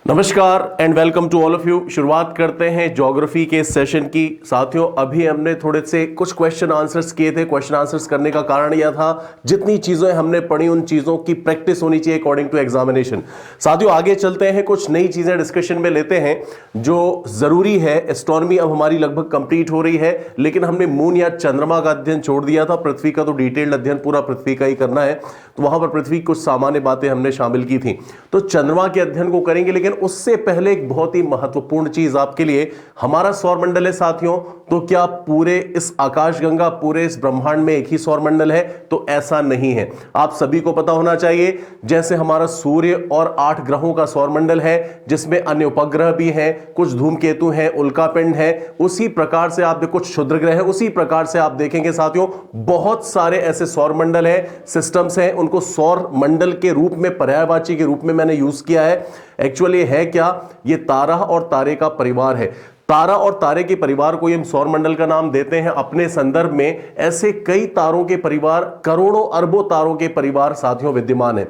नमस्कार and welcome to all of you. शुरुआत करते हैं ज्योग्राफी के सेशन की। साथियों, अभी हमने थोड़े से कुछ क्वेश्चन आंसर्स किए थे। क्वेश्चन आंसर्स करने का कारण यह था, जितनी चीजें हमने पढ़ी उन चीजों की प्रैक्टिस होनी चाहिए अकॉर्डिंग टू एग्जामिनेशन। साथियों, आगे चलते हैं, कुछ नई चीजें डिस्कशन में लेते हैं जो जरूरी है। एस्ट्रोनॉमी अब हमारी लगभग कंप्लीट हो रही है, लेकिन हमने मून या चंद्रमा का अध्ययन छोड़ दिया था। पृथ्वी का तो डिटेल्ड अध्ययन पूरा पृथ्वी का ही करना है, तो वहां पर पृथ्वी कुछ सामान्य बातें हमने शामिल की थी, तो चंद्रमा के अध्ययन को करेंगे। लेकिन उससे पहले एक बहुत ही महत्वपूर्ण चीज आपके लिए, हमारा सौरमंडल है साथियों, तो क्या पूरे इस आकाशगंगा, पूरे इस ब्रह्मांड में एक ही सौरमंडल है? तो ऐसा नहीं है। आप सभी को पता होना चाहिए, जैसे हमारा सूर्य और 8 ग्रहों का सौरमंडल है, जिसमें अन्य उपग्रह भी हैं, कुछ धूमकेतु हैं, उल्कापिंड है, उसी प्रकार से आप कुछ क्षुद्र ग्रह है, उसी प्रकार से आप देखेंगे साथियों, बहुत सारे ऐसे सौरमंडल है, सिस्टम्स हैं, उनको सौर मंडल के रूप में, पर्यायवाची के रूप में मैंने यूज किया है। एक्चुअली है क्या, ये तारा और तारे का परिवार है। तारा और तारे के परिवार को हम सौरमंडल का नाम देते हैं। अपने संदर्भ में ऐसे कई तारों के परिवार, करोड़ों अरबों तारों के परिवार साथियों विद्यमान है।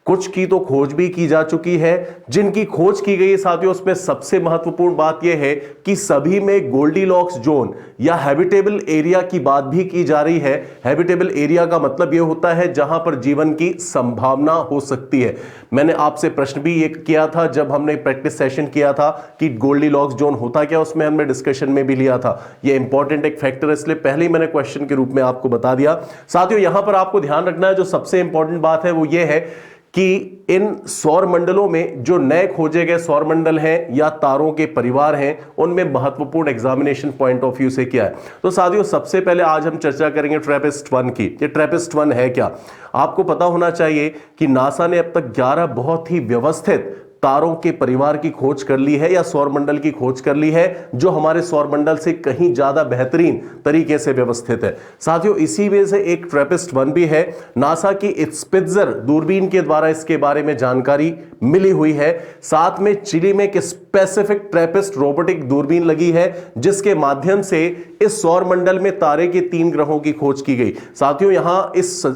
कुछ की तो खोज भी की जा चुकी है। जिनकी खोज की गई है साथियों, उसमें सबसे महत्वपूर्ण बात यह है कि सभी में गोल्डीलॉक्स जोन या हैबिटेबल एरिया की बात भी की जा रही है। हैबिटेबल एरिया का मतलब यह होता है जहां पर जीवन की संभावना हो सकती है। मैंने आपसे प्रश्न भी ये किया था जब हमने प्रैक्टिस सेशन किया था कि गोल्डीलॉक्स जोन होता क्या, उसमें हमने डिस्कशन में भी लिया था। यह इंपॉर्टेंट एक फैक्टर है, इसलिए पहले ही मैंने क्वेश्चन के रूप में आपको बता दिया। साथियों, यहां पर आपको ध्यान रखना है, जो सबसे इंपॉर्टेंट बात है वो ये है कि इन सौर मंडलों में जो नए खोजे गए सौरमंडल हैं या तारों के परिवार हैं, उनमें महत्वपूर्ण एग्जामिनेशन पॉइंट ऑफ व्यू से क्या है। तो साथियों, सबसे पहले आज हम चर्चा करेंगे ट्रैपिस्ट-1 की। ये ट्रैपिस्ट-1 है क्या? आपको पता होना चाहिए कि नासा ने अब तक 11 बहुत ही व्यवस्थित तारों के परिवार की खोज कर ली है, या सौरमंडल की खोज कर ली है, जो हमारे सौरमंडल से कहीं ज्यादा बेहतरीन तरीके से व्यवस्थित है। साथियों, इसी वजह से एक ट्रैपिस्ट-1 भी है। नासा की स्पिट्जर दूरबीन के द्वारा इसके बारे में जानकारी मिली हुई है। साथ में चिली में एक स्पेसिफिक ट्रैपिस्ट रोबोटिक दूरबीन लगी है, जिसके माध्यम से इस सौरमंडल में तारे के 3 ग्रहों की खोज की गई। साथियों, यहां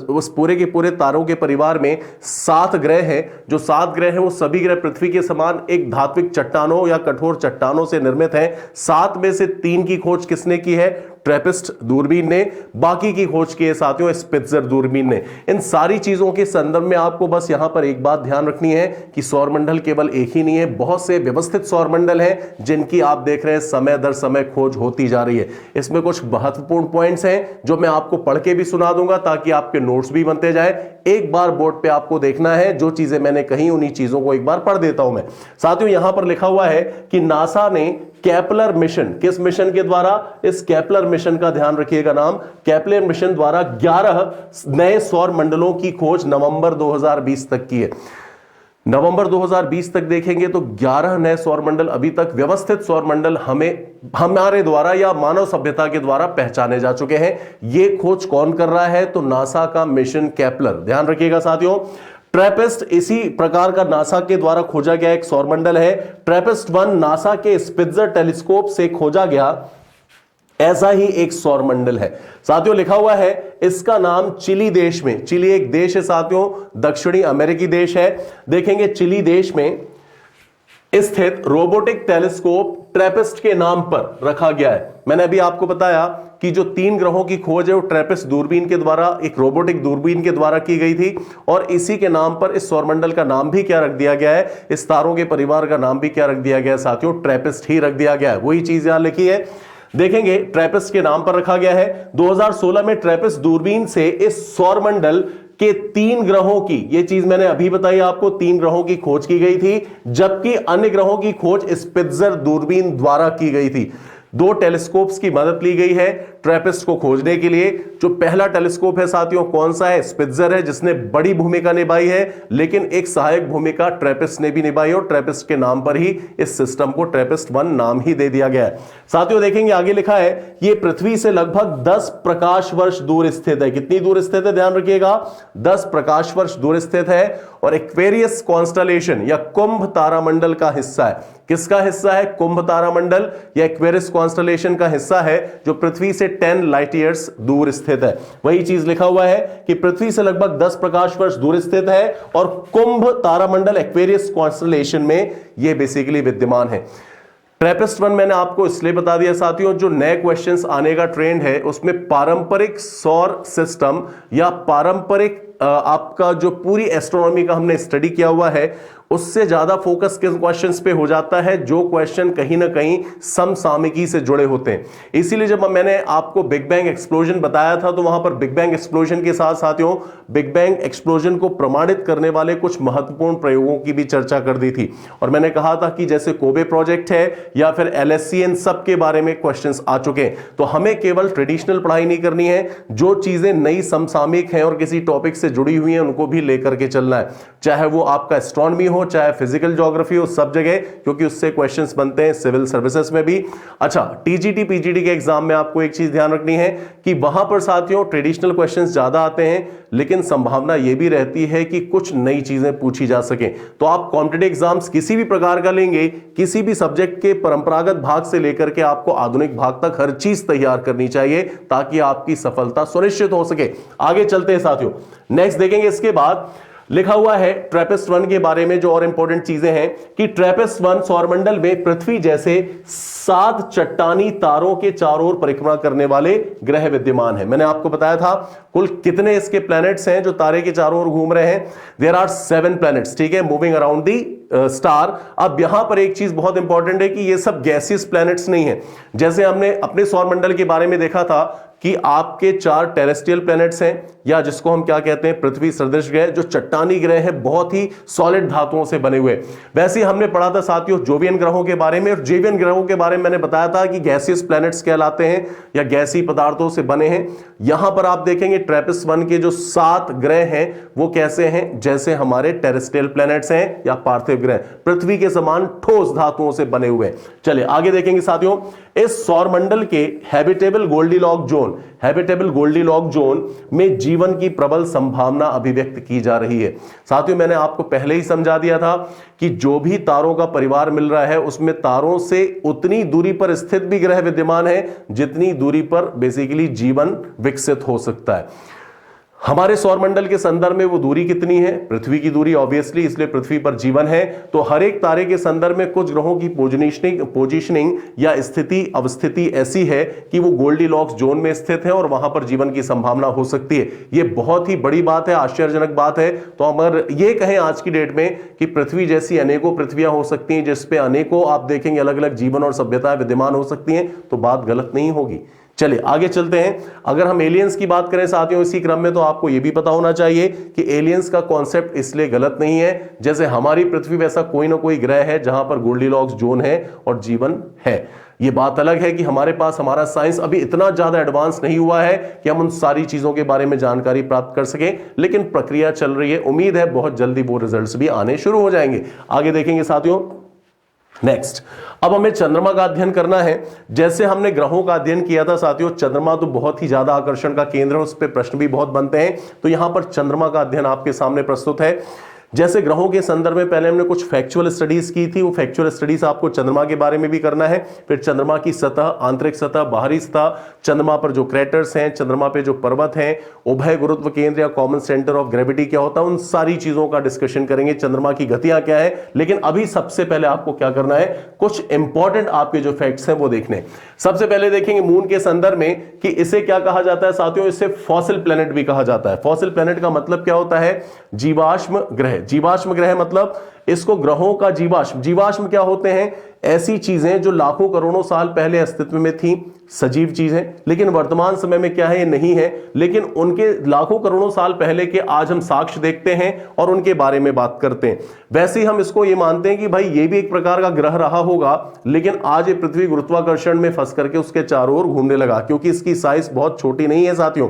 उस पूरे के पूरे तारों के परिवार में 7 ग्रह हैं। जो 7 ग्रह हैं वो सभी ग्रह पृथ्वी के समान एक धात्विक चट्टानों या कठोर चट्टानों से निर्मित हैं। 7 में से 3 की खोज किसने की है? ट्रैपिस्ट दूरबीन ने। बाकी की खोज की है साथियों स्पिट्जर दूरबीन ने। इन सारी चीजों के संदर्भ में आपको बस यहां पर एक बात ध्यान रखनी है कि सौरमंडल केवल एक ही नहीं है, बहुत से व्यवस्थित सौरमंडल हैं जिनकी आप देख रहे हैं समय दर समय खोज होती जा रही है। इसमें कुछ महत्वपूर्ण पॉइंट्स हैं जो मैं आपको पढ़ के भी सुना दूंगा, ताकि आपके नोट्स भी बनते जाए। एक बार बोर्ड पे आपको देखना है, जो चीजें मैंने कही उन्हीं चीजों को एक बार पढ़ देता हूं मैं। साथियों, यहां पर लिखा हुआ है कि नासा ने केपलर मिशन, किस मिशन के द्वारा? इस केपलर मिशन का ध्यान रखिएगा नाम, केपलर मिशन द्वारा 11 नए सौर मंडलों की खोज नवंबर 2020 तक की है। नवंबर 2020 तक देखेंगे तो 11 नए सौरमंडल, अभी तक व्यवस्थित सौरमंडल हमारे द्वारा या मानव सभ्यता के द्वारा पहचाने जा चुके हैं। यह खोज कौन कर रहा है? तो नासा का मिशन केपलर। ध्यान रखिएगा साथियों, ट्रैपिस्ट इसी प्रकार का नासा के द्वारा खोजा गया एक सौरमंडल है। ट्रैपिस्ट-1 नासा के स्पिट्जर टेलीस्कोप से खोजा गया ऐसा ही एक सौरमंडल है। साथियों, लिखा हुआ है इसका नाम चिली देश में, चिली एक देश है साथियों, दक्षिणी अमेरिकी देश है। देखेंगे चिली देश में स्थित रोबोटिक टेलीस्कोप ट्रैपिस्ट के नाम पर रखा गया है। मैंने अभी आपको बताया कि जो 3 ग्रहों की खोज है वो ट्रैपिस्ट दूरबीन के द्वारा, एक रोबोटिक दूरबीन के द्वारा की गई थी, और इसी के नाम पर इस सौरमंडल का नाम भी क्या रख दिया गया है? इस तारों के परिवार का नाम भी क्या रख दिया गया है साथियों? ट्रैपिस्ट ही रख दिया गया है। वही चीज यहां लिखी है, देखेंगे ट्रैपिस्ट के नाम पर रखा गया है। 2016 में ट्रैपिस्ट दूरबीन से इस सौरमंडल के 3 ग्रहों की, यह चीज मैंने अभी बताई आपको, 3 ग्रहों की खोज की गई थी, जबकि अन्य ग्रहों की खोज स्पिट्जर दूरबीन द्वारा की गई थी। 2 टेलीस्कोप्स की मदद ली गई है ट्रैपिस्ट को खोजने के लिए। जो पहला टेलीस्कोप है साथियों कौन सा है? स्पिट्जर है, जिसने बड़ी भूमिका निभाई है, लेकिन एक सहायक भूमिका ट्रैपिस्ट ने भी निभाई, और ट्रैपिस्ट के नाम पर ही इस सिस्टम को ट्रैपिस्ट-1 नाम ही दे दिया गया है। साथियों, देखेंगे आगे लिखा है ये पृथ्वी से लगभग 10 प्रकाश वर्ष दूर स्थित है। कितनी दूर स्थित है? ध्यान रखिएगा, 10 प्रकाश वर्ष दूर स्थित है, और एक्वेरियस कॉन्स्टलेशन या कुंभ तारामंडल का हिस्सा है। किसका हिस्सा है? कुंभ तारामंडल या एक्वेरियस कॉन्स्टलेशन का हिस्सा है जो पृथ्वी से 10 लाइट ईयर्स दूर स्थित है। वही चीज लिखा हुआ है कि पृथ्वी से लगभग 10 प्रकाश वर्ष दूर स्थित है और कुंभ तारामंडल एक्वेरियस कॉन्स्टलेशन में यह बेसिकली विद्यमान है। ट्रैपिस्ट 1 मैंने आपको इसलिए बता दिया साथियों, जो नए क्वेश्चंस आने का ट्रेंड है उसमें पारंपरिक सौर सिस्टम या पारंपरिक आपका जो पूरी एस्ट्रोनॉमी का हमने स्टडी किया हुआ है उससे ज्यादा फोकस किस क्वेश्चंस पे हो जाता है, जो क्वेश्चन कहीं ना कहीं समसामयिकी से जुड़े होते हैं। इसीलिए जब मैंने आपको बिग बैंग एक्सप्लोजन बताया था तो वहां पर बिग बैंग एक्सप्लोजन के साथ साथियों बिग बैंग एक्सप्लोजन को प्रमाणित करने वाले कुछ महत्वपूर्ण प्रयोगों की भी चर्चा कर दी थी। और मैंने कहा था कि जैसे कोबे प्रोजेक्ट है या फिर LHC, इन सब के बारे में क्वेश्चंस आ चुके हैं। तो हमें केवल ट्रेडिशनल पढ़ाई नहीं करनी है, जो चीजें नई समसामयिक हैं और किसी टॉपिक से जुड़ी हुई हैं उनको भी लेकर के चलना है, चाहे वो आपका एस्ट्रोनॉमी हो चाहे फिजिकल ज्योग्राफी हो, सब जगह, क्योंकि उससे क्वेश्चंस बनते हैं सिविल सर्विसेज में भी। अच्छा, टीजीटी पीजीडी के एग्जाम में आपको एक चीज ध्यान रखनी है कि वहां पर साथियों ट्रेडिशनल क्वेश्चंस ज्यादा आते हैं, लेकिन संभावना यह भी रहती है कि कुछ नई चीजें पूछी जा सके। तो आप कॉम्पिटिटिव एग्जाम्स किसी भी प्रकार का लेंगे, किसी भी सब्जेक्ट के परंपरागत भाग से लेकर के आपको आधुनिक भाग तक हर चीज तैयार करनी चाहिए ताकि आपकी सफलता सुनिश्चित हो सके। आगे चलते हैं साथियों, नेक्स्ट देखेंगे। इसके बाद लिखा हुआ है ट्रैपिस्ट 1 के बारे में जो और इंपॉर्टेंट चीजें हैं कि ट्रैपिस्ट 1 सौरमंडल में पृथ्वी जैसे 7 चट्टानी तारों के चारों ओर परिक्रमा करने वाले ग्रह विद्यमान है। मैंने आपको बताया था कुल कितने इसके प्लैनेट्स हैं जो तारे के चारों ओर घूम रहे हैं। देयर आर 7 प्लैनेट्स, ठीक है, मूविंग अराउंड दी स्टार। अब यहां पर एक चीज बहुत इंपॉर्टेंट है कि ये सब गैसियस प्लैनेट्स नहीं है। जैसे हमने अपने सौरमंडल के बारे में देखा था कि आपके 4 टेरेस्ट्रियल प्लैनेट्स हैं, या जिसको हम क्या कहते हैं पृथ्वी सदृश ग्रह, जो चट्टानी ग्रह हैं, बहुत ही सॉलिड धातुओं से बने हुए। वैसे ही हमने पढ़ा था साथियों जोवियन ग्रहों के बारे में, और जोवियन ग्रहों के बारे में मैंने बताया था कि गैसियस प्लैनेट्स कहलाते हैं या गैसीय पदार्थों से बने हैं। यहां पर आप देखेंगे ट्रैपिस्ट 1 के जो 7 ग्रह हैं वो कैसे हैं, जैसे हमारे टेरेस्ट्रियल प्लैनेट्स हैं या पार्थिव ग्रह, पृथ्वी के समान ठोस धातुओं से बने हुए। चलिए आगे देखेंगे साथियों, इस सौरमंडल के हैबिटेबल गोल्डीलॉक जोन में जीवन की प्रबल संभावना अभिव्यक्त की जा रही है। साथियों मैंने आपको पहले ही समझा दिया था कि जो भी तारों का परिवार मिल रहा है उसमें तारों से उतनी दूरी पर स्थित भी ग्रह विद्यमान है जितनी दूरी पर बेसिकली जीवन विकसित हो सकता है। हमारे सौरमंडल के संदर्भ में वो दूरी कितनी है, पृथ्वी की दूरी ऑब्वियसली, इसलिए पृथ्वी पर जीवन है। तो हर एक तारे के संदर्भ में कुछ ग्रहों की पोजीशनिंग या स्थिति अवस्थिति ऐसी है कि वो गोल्डीलॉक्स जोन में स्थित है और वहां पर जीवन की संभावना हो सकती है। ये बहुत ही बड़ी बात है, आश्चर्यजनक बात है। तो अगर ये कहें आज की डेट में कि पृथ्वी जैसी अनेकों पृथ्वियां हो सकती हैं जिसपे अनेकों आप देखेंगे अलग अलग जीवन और सभ्यताएं विद्यमान हो सकती हैं, तो बात गलत नहीं होगी। चलिए आगे चलते हैं। अगर हम एलियंस की बात करें साथियों इसी क्रम में, तो आपको यह भी पता होना चाहिए कि एलियंस का कॉन्सेप्ट इसलिए गलत नहीं है, जैसे हमारी पृथ्वी वैसा कोई ना कोई ग्रह है जहां पर गोल्डीलॉक्स जोन है और जीवन है। यह बात अलग है कि हमारे पास हमारा साइंस अभी इतना ज्यादा एडवांस नहीं हुआ है कि हम उन सारी चीजों के बारे में जानकारी प्राप्त कर सकें, लेकिन प्रक्रिया चल रही है। उम्मीद है बहुत जल्दी वो रिजल्ट्स भी आने शुरू हो जाएंगे। आगे देखेंगे साथियों, नेक्स्ट अब हमें चंद्रमा का अध्ययन करना है। जैसे हमने ग्रहों का अध्ययन किया था साथियों, चंद्रमा तो बहुत ही ज्यादा आकर्षण का केंद्र है, उस पर प्रश्न भी बहुत बनते हैं। तो यहां पर चंद्रमा का अध्ययन आपके सामने प्रस्तुत है। जैसे ग्रहों के संदर्भ में पहले हमने कुछ फैक्चुअल स्टडीज की थी, वो फैक्चुअल स्टडीज आपको चंद्रमा के बारे में भी करना है। फिर चंद्रमा की सतह, आंतरिक सतह, बाहरी सतह, चंद्रमा पर जो क्रेटर्स हैं, चंद्रमा पे जो पर्वत हैं, उभय गुरुत्व केंद्र या कॉमन सेंटर ऑफ ग्रेविटी क्या होता है, उन सारी चीजों का डिस्कशन करेंगे। चंद्रमा की गतियां क्या है, लेकिन अभी सबसे पहले आपको क्या करना है, कुछ इंपॉर्टेंट आपके जो फैक्ट्स हैं वो देखने। सबसे पहले देखेंगे मून के संदर्भ में कि इसे क्या कहा जाता है साथियों, इसे फॉसिल प्लेनेट भी कहा जाता है। फॉसिल प्लेनेट का मतलब क्या होता है, जीवाश्म ग्रह। जीवाश्म ग्रह मतलब इसको ग्रहों का जीवाश्म, जीवाश्म क्या होते हैं, ऐसी चीजें जो लाखों करोड़ों साल पहले अस्तित्व में थी, सजीव चीजें, लेकिन वर्तमान समय में क्या है, ये नहीं है, लेकिन उनके लाखों करोड़ों साल पहले के आज हम साक्ष्य देखते हैं और उनके बारे में बात करते हैं। वैसे ही हम इसको ये मानते हैं कि भाई ये भी एक प्रकार का ग्रह रहा होगा, लेकिन आज ये पृथ्वी गुरुत्वाकर्षण में फंस करके उसके चारों ओर घूमने लगा, क्योंकि इसकी साइज बहुत छोटी नहीं है साथियों।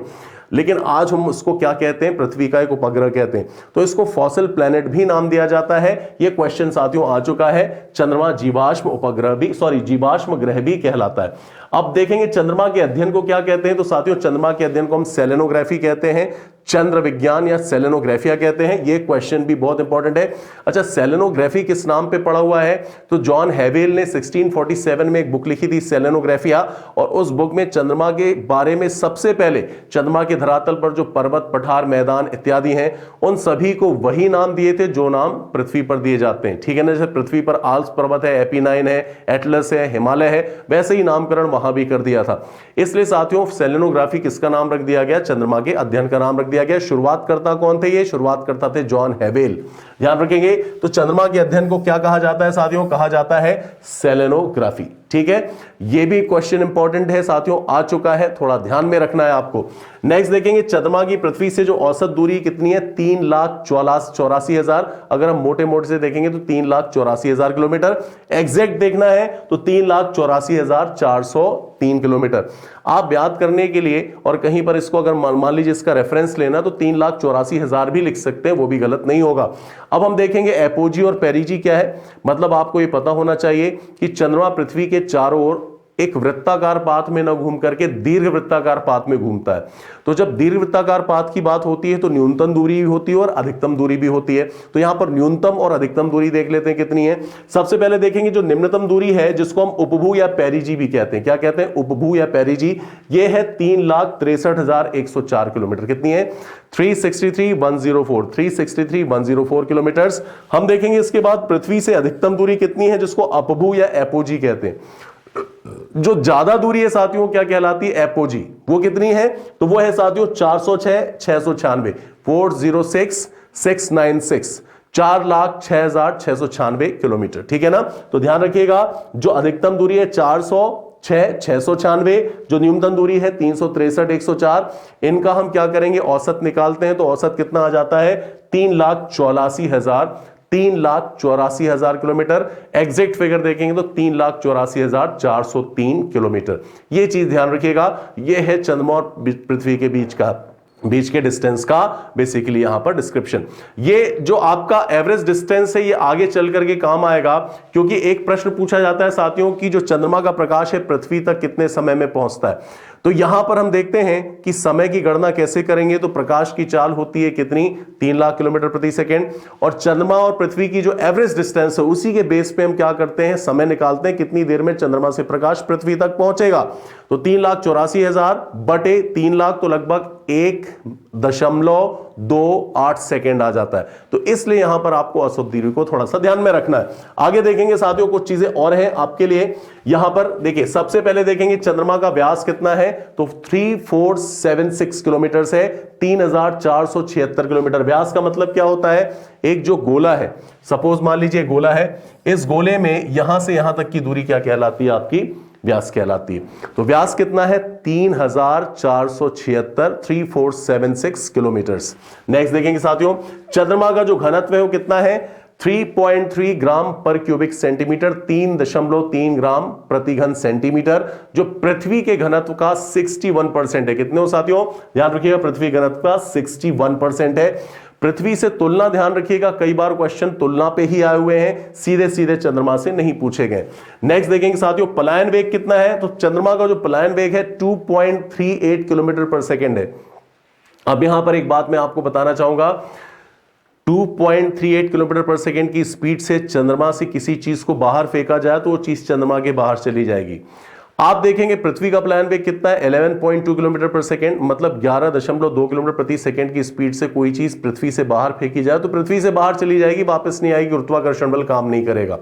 लेकिन आज हम उसको क्या कहते हैं, पृथ्वी का एक उपग्रह कहते हैं, तो इसको फॉसिल प्लेनेट भी नाम दिया जाता है। यह क्वेश्चन साथियों आ चुका है, चंद्रमा जीवाश्म उपग्रह भी, जीवाश्म ग्रह भी कहलाता है। अब देखेंगे चंद्रमा के अध्ययन को क्या कहते हैं, तो साथियों चंद्रमा के अध्ययन को हम सेलेनोग्राफी कहते हैं। चंद्र विज्ञान या सेलेनोग्राफिया कहते हैं। ये क्वेश्चन भी बहुत इंपॉर्टेंट है। अच्छा, सेलेनोग्राफी किस नाम पे पड़ा हुआ है? तो जॉन हैवेल ने 1647 में एक बुक लिखी थी सेलेनोग्राफिया, और उस बुक में चंद्रमा के बारे में सबसे पहले चंद्रमा के धरातल पर जो पर्वत, पठार, मैदान इत्यादि हैं, उन सभी को वही नाम दिए थे जो नाम पृथ्वी पर दिए जाते हैं। ठीक है ना, जैसे पृथ्वी पर आल्प्स पर्वत है, एपिनाइन है, एटलस है, हिमालय है, वैसे ही नामकरण वहां भी कर दिया था। इसलिए साथियों सेलेनोग्राफी किसका नाम रख दिया गया? चंद्रमा के अध्ययन का नाम रख दिया गया। शुरुआतकर्ता कौन थे? ये शुरुआतकर्ता थे जॉन हैवेल। ध्यान रखेंगे। तो चंद्रमा के अध्ययन को क्या कहा जाता है साथियों? कहा जाता है सेलेनोग्राफी। ठीक है, यह भी क्वेश्चन इंपॉर्टेंट है साथियों, आ चुका है, थोड़ा ध्यान में रखना है आपको। नेक्स्ट देखेंगे, चंद्रमा की पृथ्वी से जो औसत दूरी कितनी है? 3,84,000। अगर हम मोटे मोटे से देखेंगे तो 3,84,000 किलोमीटर। एग्जैक्ट देखना है तो 3,84,403 किलोमीटर। आप याद करने के लिए और कहीं पर इसको अगर मान लीजिए इसका रेफरेंस लेना तो 3,84,000 भी लिख सकते हैं, वो भी गलत नहीं होगा। अब हम देखेंगे एपोजी और पेरिजी क्या है। मतलब आपको ये पता होना चाहिए कि चंद्रमा पृथ्वी के चारों ओर एक वृत्ताकार पाथ में न घूम करके दीर्घ वृत्ताकार पाथ में घूमता है। तो जब दीर्घ वृत्ताकार पाथ की बात होती है तो न्यूनतम दूरी भी होती है और अधिकतम दूरी भी होती है। तो यहां पर न्यूनतम और अधिकतम दूरी देख लेते हैं कितनी है। सबसे पहले देखेंगे जो निम्नतम दूरी है, जिसको हम उपभू या पेरिजी भी कहते हैं। क्या कहते हैं? उपभू या पेरिजी। ये है 3,63,104 किलोमीटर। कितनी है? 363,104 किलोमीटर। हम देखेंगे इसके बाद पृथ्वी से अधिकतम दूरी कितनी है, जिसको अपभू या एपोजी कहते हैं। जो ज्यादा दूरी है साथियों क्या कहलाती है? एपोजी। वो कितनी है? तो वो है साथियों 406,696, 406,696, 4,06,696 किलोमीटर। ठीक है ना। तो ध्यान रखिएगा, जो अधिकतम दूरी है 406,696, जो न्यूनतम दूरी है 363,104। इनका हम क्या करेंगे? औसत निकालते हैं तो औसत कितना आ जाता है? 3,84,000 किलोमीटर। एग्जैक्ट फिगर देखेंगे तो 3,84,403 किलोमीटर। यह चीज ध्यान रखिएगा। यह है चंद्रमा और पृथ्वी के बीच के डिस्टेंस का बेसिकली यहां पर डिस्क्रिप्शन। ये जो आपका एवरेज डिस्टेंस है ये आगे चल करके काम आएगा, क्योंकि एक प्रश्न पूछा जाता है साथियों कि जो चंद्रमा का प्रकाश है पृथ्वी तक कितने समय में पहुंचता है। तो यहां पर हम देखते हैं कि समय की गणना कैसे करेंगे। तो प्रकाश की चाल होती है कितनी? 3 लाख किलोमीटर प्रति सेकेंड। और चंद्रमा और पृथ्वी की जो एवरेज डिस्टेंस है उसी के बेस पे हम क्या करते हैं? समय निकालते हैं कितनी देर में चंद्रमा से प्रकाश पृथ्वी तक पहुंचेगा। तो 3,84,000 बटे 3 लाख तो लगभग 1.28 सेकेंड आ जाता है। तो इसलिए यहां पर आपको औसत दूरी को थोड़ा सा ध्यान में रखना है। आगे देखेंगे साथियों कुछ चीजें और हैं आपके लिए। यहां पर देखिए, सबसे पहले देखेंगे चंद्रमा का व्यास कितना है। तो 3476 किलोमीटर है, 3,476 किलोमीटर। व्यास का मतलब क्या होता है? एक जो गोला है, सपोज मान लीजिए गोला है, इस गोले में यहां से यहां तक की दूरी क्या कहलाती है? आपकी व्यास कहलाती है। तो व्यास कितना है? 3,476 किलोमीटर। नेक्स्ट देखेंगे साथियों, चंद्रमा का जो घनत्व है वो कितना है? 3.3 ग्राम पर क्यूबिक सेंटीमीटर, 3.3 ग्राम प्रति घन सेंटीमीटर, जो पृथ्वी के घनत्व का 61% है। कितने हो साथियों? ध्यान रखिएगा, पृथ्वी घनत्व का 61% है। पृथ्वी से तुलना ध्यान रखिएगा, कई बार क्वेश्चन तुलना पे ही आए हुए हैं, सीधे सीधे चंद्रमा से नहीं पूछे गए। नेक्स्ट देखेंगे साथियों, पलायन वेग कितना है। तो चंद्रमा का जो पलायन वेग है 2.38 किलोमीटर पर सेकेंड है। अब यहां पर एक बात मैं आपको बताना चाहूंगा, 2.38 किलोमीटर पर सेकेंड की स्पीड से चंद्रमा से किसी चीज को बाहर फेंका जाए तो वो चीज चंद्रमा के बाहर चली जाएगी। आप देखेंगे पृथ्वी का पलायन वेग कितना है? 11.2 किलोमीटर पर सेकेंड, मतलब 11.2 किलोमीटर प्रति सेकेंड की स्पीड से कोई चीज पृथ्वी से बाहर फेंकी जाए तो पृथ्वी से बाहर चली जाएगी, वापस नहीं आएगी, गुरुत्वाकर्षण बल काम नहीं करेगा।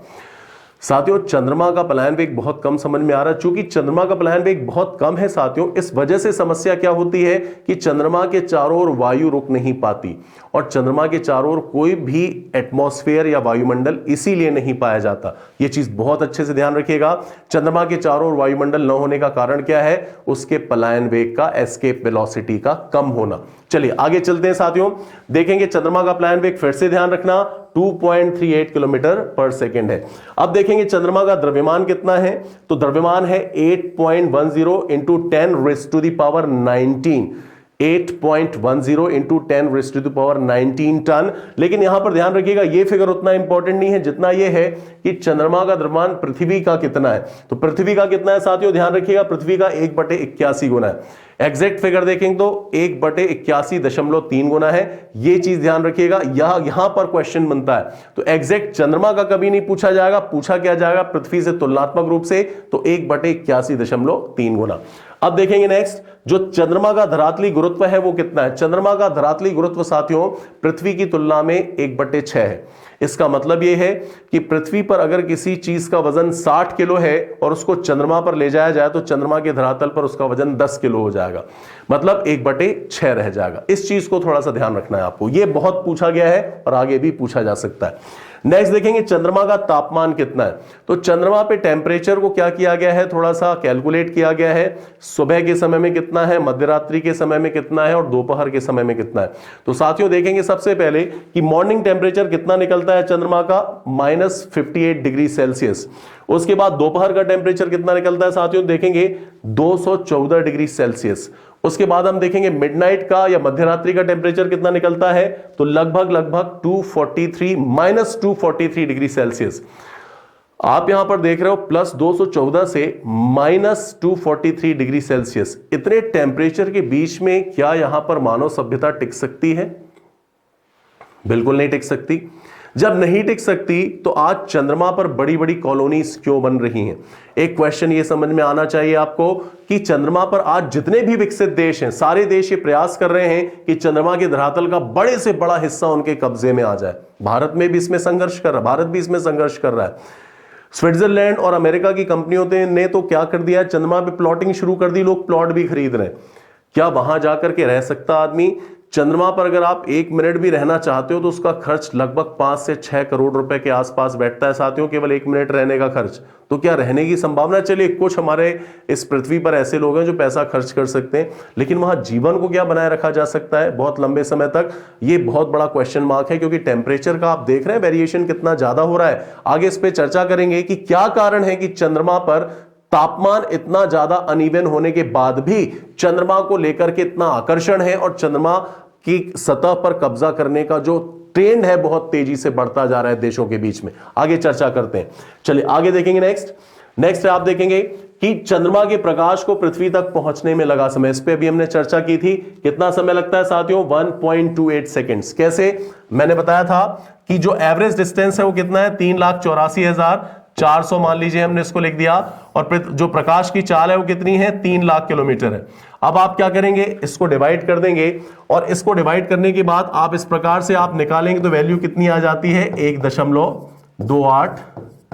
साथियों चंद्रमा का पलायन वेग बहुत कम समझ में आ रहा है। चूंकि चंद्रमा का पलायन वेग बहुत कम है साथियों, इस वजह से समस्या क्या होती है कि चंद्रमा के चारों ओर वायु रुक नहीं पाती और चंद्रमा के चारों ओर कोई भी एटमॉस्फेयर या वायुमंडल इसीलिए नहीं पाया जाता। यह चीज बहुत अच्छे से ध्यान रखिएगा। चंद्रमा के चारों ओर वायुमंडल न होने का कारण क्या है? उसके पलायन वेग का, एस्केप वेलोसिटी का कम होना। चलिए आगे चलते हैं साथियों, देखेंगे चंद्रमा का पलायन वेग, फिर से ध्यान रखना 2.38 किलोमीटर पर सेकेंड है। अब देखेंगे चंद्रमा का द्रव्यमान कितना है। तो द्रव्यमान है 8.10 × 10⁻⁹ 8.10 इंटू 10⁻19 टन। लेकिन यहां पर ध्यान रखिएगा ये फिगर उतना इंपॉर्टेंट नहीं है जितना ये है कि चंद्रमा का द्रव्यमान पृथ्वी का कितना है। तो पृथ्वी का कितना है साथियों, ध्यान रखिएगा पृथ्वी का 1/81 गुना है। एग्जैक्ट फिगर देखेंगे तो 1/81.3 गुना है। ये चीज ध्यान रखिएगा, यहां पर क्वेश्चन बनता है। तो एग्जैक्ट चंद्रमा का कभी नहीं पूछा जाएगा, पूछा क्या जाएगा पृथ्वी से तुलनात्मक रूप से, तो 1/81.3 गुना। अब देखेंगे नेक्स्ट, जो चंद्रमा का धरातली गुरुत्व है वो कितना है। चंद्रमा का धरातली गुरुत्व साथियों पृथ्वी की तुलना में 1/6 है। इसका मतलब यह है कि पृथ्वी पर अगर किसी चीज का वजन 60 किलो है और उसको चंद्रमा पर ले जाया जाए तो चंद्रमा के धरातल पर उसका वजन 10 किलो हो जाएगा, मतलब 1/6 रह जाएगा। इस चीज को थोड़ा सा ध्यान रखना है आपको, यह बहुत पूछा गया है और आगे भी पूछा जा सकता है। नेक्स्ट देखेंगे चंद्रमा का तापमान कितना है। तो चंद्रमा पे टेम्परेचर को क्या किया गया है, थोड़ा सा कैलकुलेट किया गया है। सुबह के समय में कितना है, मध्यरात्रि के समय में कितना है और दोपहर के समय में कितना है। तो साथियों देखेंगे सबसे पहले कि मॉर्निंग टेम्परेचर कितना निकलता है चंद्रमा का, -58 डिग्री सेल्सियस। उसके बाद दोपहर का टेम्परेचर कितना निकलता है साथियों, देखेंगे 214 डिग्री सेल्सियस। उसके बाद हम देखेंगे मिडनाइट का या मध्यरात्रि का टेम्परेचर कितना निकलता है, तो लगभग 243 डिग्री सेल्सियस। आप यहां पर देख रहे हो +214 से -243 डिग्री सेल्सियस। इतने टेम्परेचर के बीच में क्या यहां पर मानव सभ्यता टिक सकती है? बिल्कुल नहीं टिक सकती। जब नहीं टिक सकती तो आज चंद्रमा पर बड़ी बड़ी कॉलोनीज क्यों बन रही हैं? एक क्वेश्चन ये समझ में आना चाहिए आपको कि चंद्रमा पर आज जितने भी विकसित देश हैं, सारे देश ये प्रयास कर रहे हैं कि चंद्रमा के धरातल का बड़े से बड़ा हिस्सा उनके कब्जे में आ जाए। भारत में भी इसमें संघर्ष कर रहा है, भारत भी इसमें संघर्ष कर रहा है। स्विट्जरलैंड और अमेरिका की कंपनियों ने तो क्या कर दिया, चंद्रमा पे प्लॉटिंग शुरू कर दी, लोग प्लॉट भी खरीद रहे हैं। क्या वहां जाकर के रह सकता आदमी? चंद्रमा पर अगर आप 1 मिनट भी रहना चाहते हो तो उसका खर्च लगभग 5 से 6 करोड़ रुपए के आसपास बैठता है साथियों, केवल 1 मिनट रहने का खर्च। तो क्या रहने की संभावना? चलिए कुछ हमारे इस पृथ्वी पर ऐसे लोग हैं जो पैसा खर्च कर सकते हैं, लेकिन वहां जीवन को क्या बनाए रखा जा सकता है बहुत लंबे समय तक? ये बहुत बड़ा क्वेश्चन मार्क है, क्योंकि टेम्परेचर का आप देख रहे हैं वेरिएशन कितना ज्यादा हो रहा है। आगे इस पर चर्चा करेंगे कि क्या कारण है कि चंद्रमा पर तापमान इतना ज्यादा अनइवन होने के बाद भी चंद्रमा को लेकर के इतना आकर्षण है और चंद्रमा की सतह पर कब्जा करने का जो ट्रेंड है बहुत तेजी से बढ़ता जा रहा है देशों के बीच में। आगे चर्चा करते हैं, चलिए आगे देखेंगे। नेक्स्ट आप देखेंगे कि चंद्रमा के प्रकाश को पृथ्वी तक पहुंचने में लगा समय, इस पे अभी हमने चर्चा की थी। कितना समय लगता है साथियों? 1.28 सेकेंड्स। कैसे? मैंने बताया था कि जो एवरेज डिस्टेंस है वो कितना है, 3,84,400 मान लीजिए, हमने इसको लिख दिया। और जो प्रकाश की चाल है वो कितनी है, 3 लाख किलोमीटर है। अब आप क्या करेंगे, इसको डिवाइड कर देंगे और इसको डिवाइड करने के बाद आप इस प्रकार से आप निकालेंगे तो वैल्यू कितनी आ जाती है, 1.28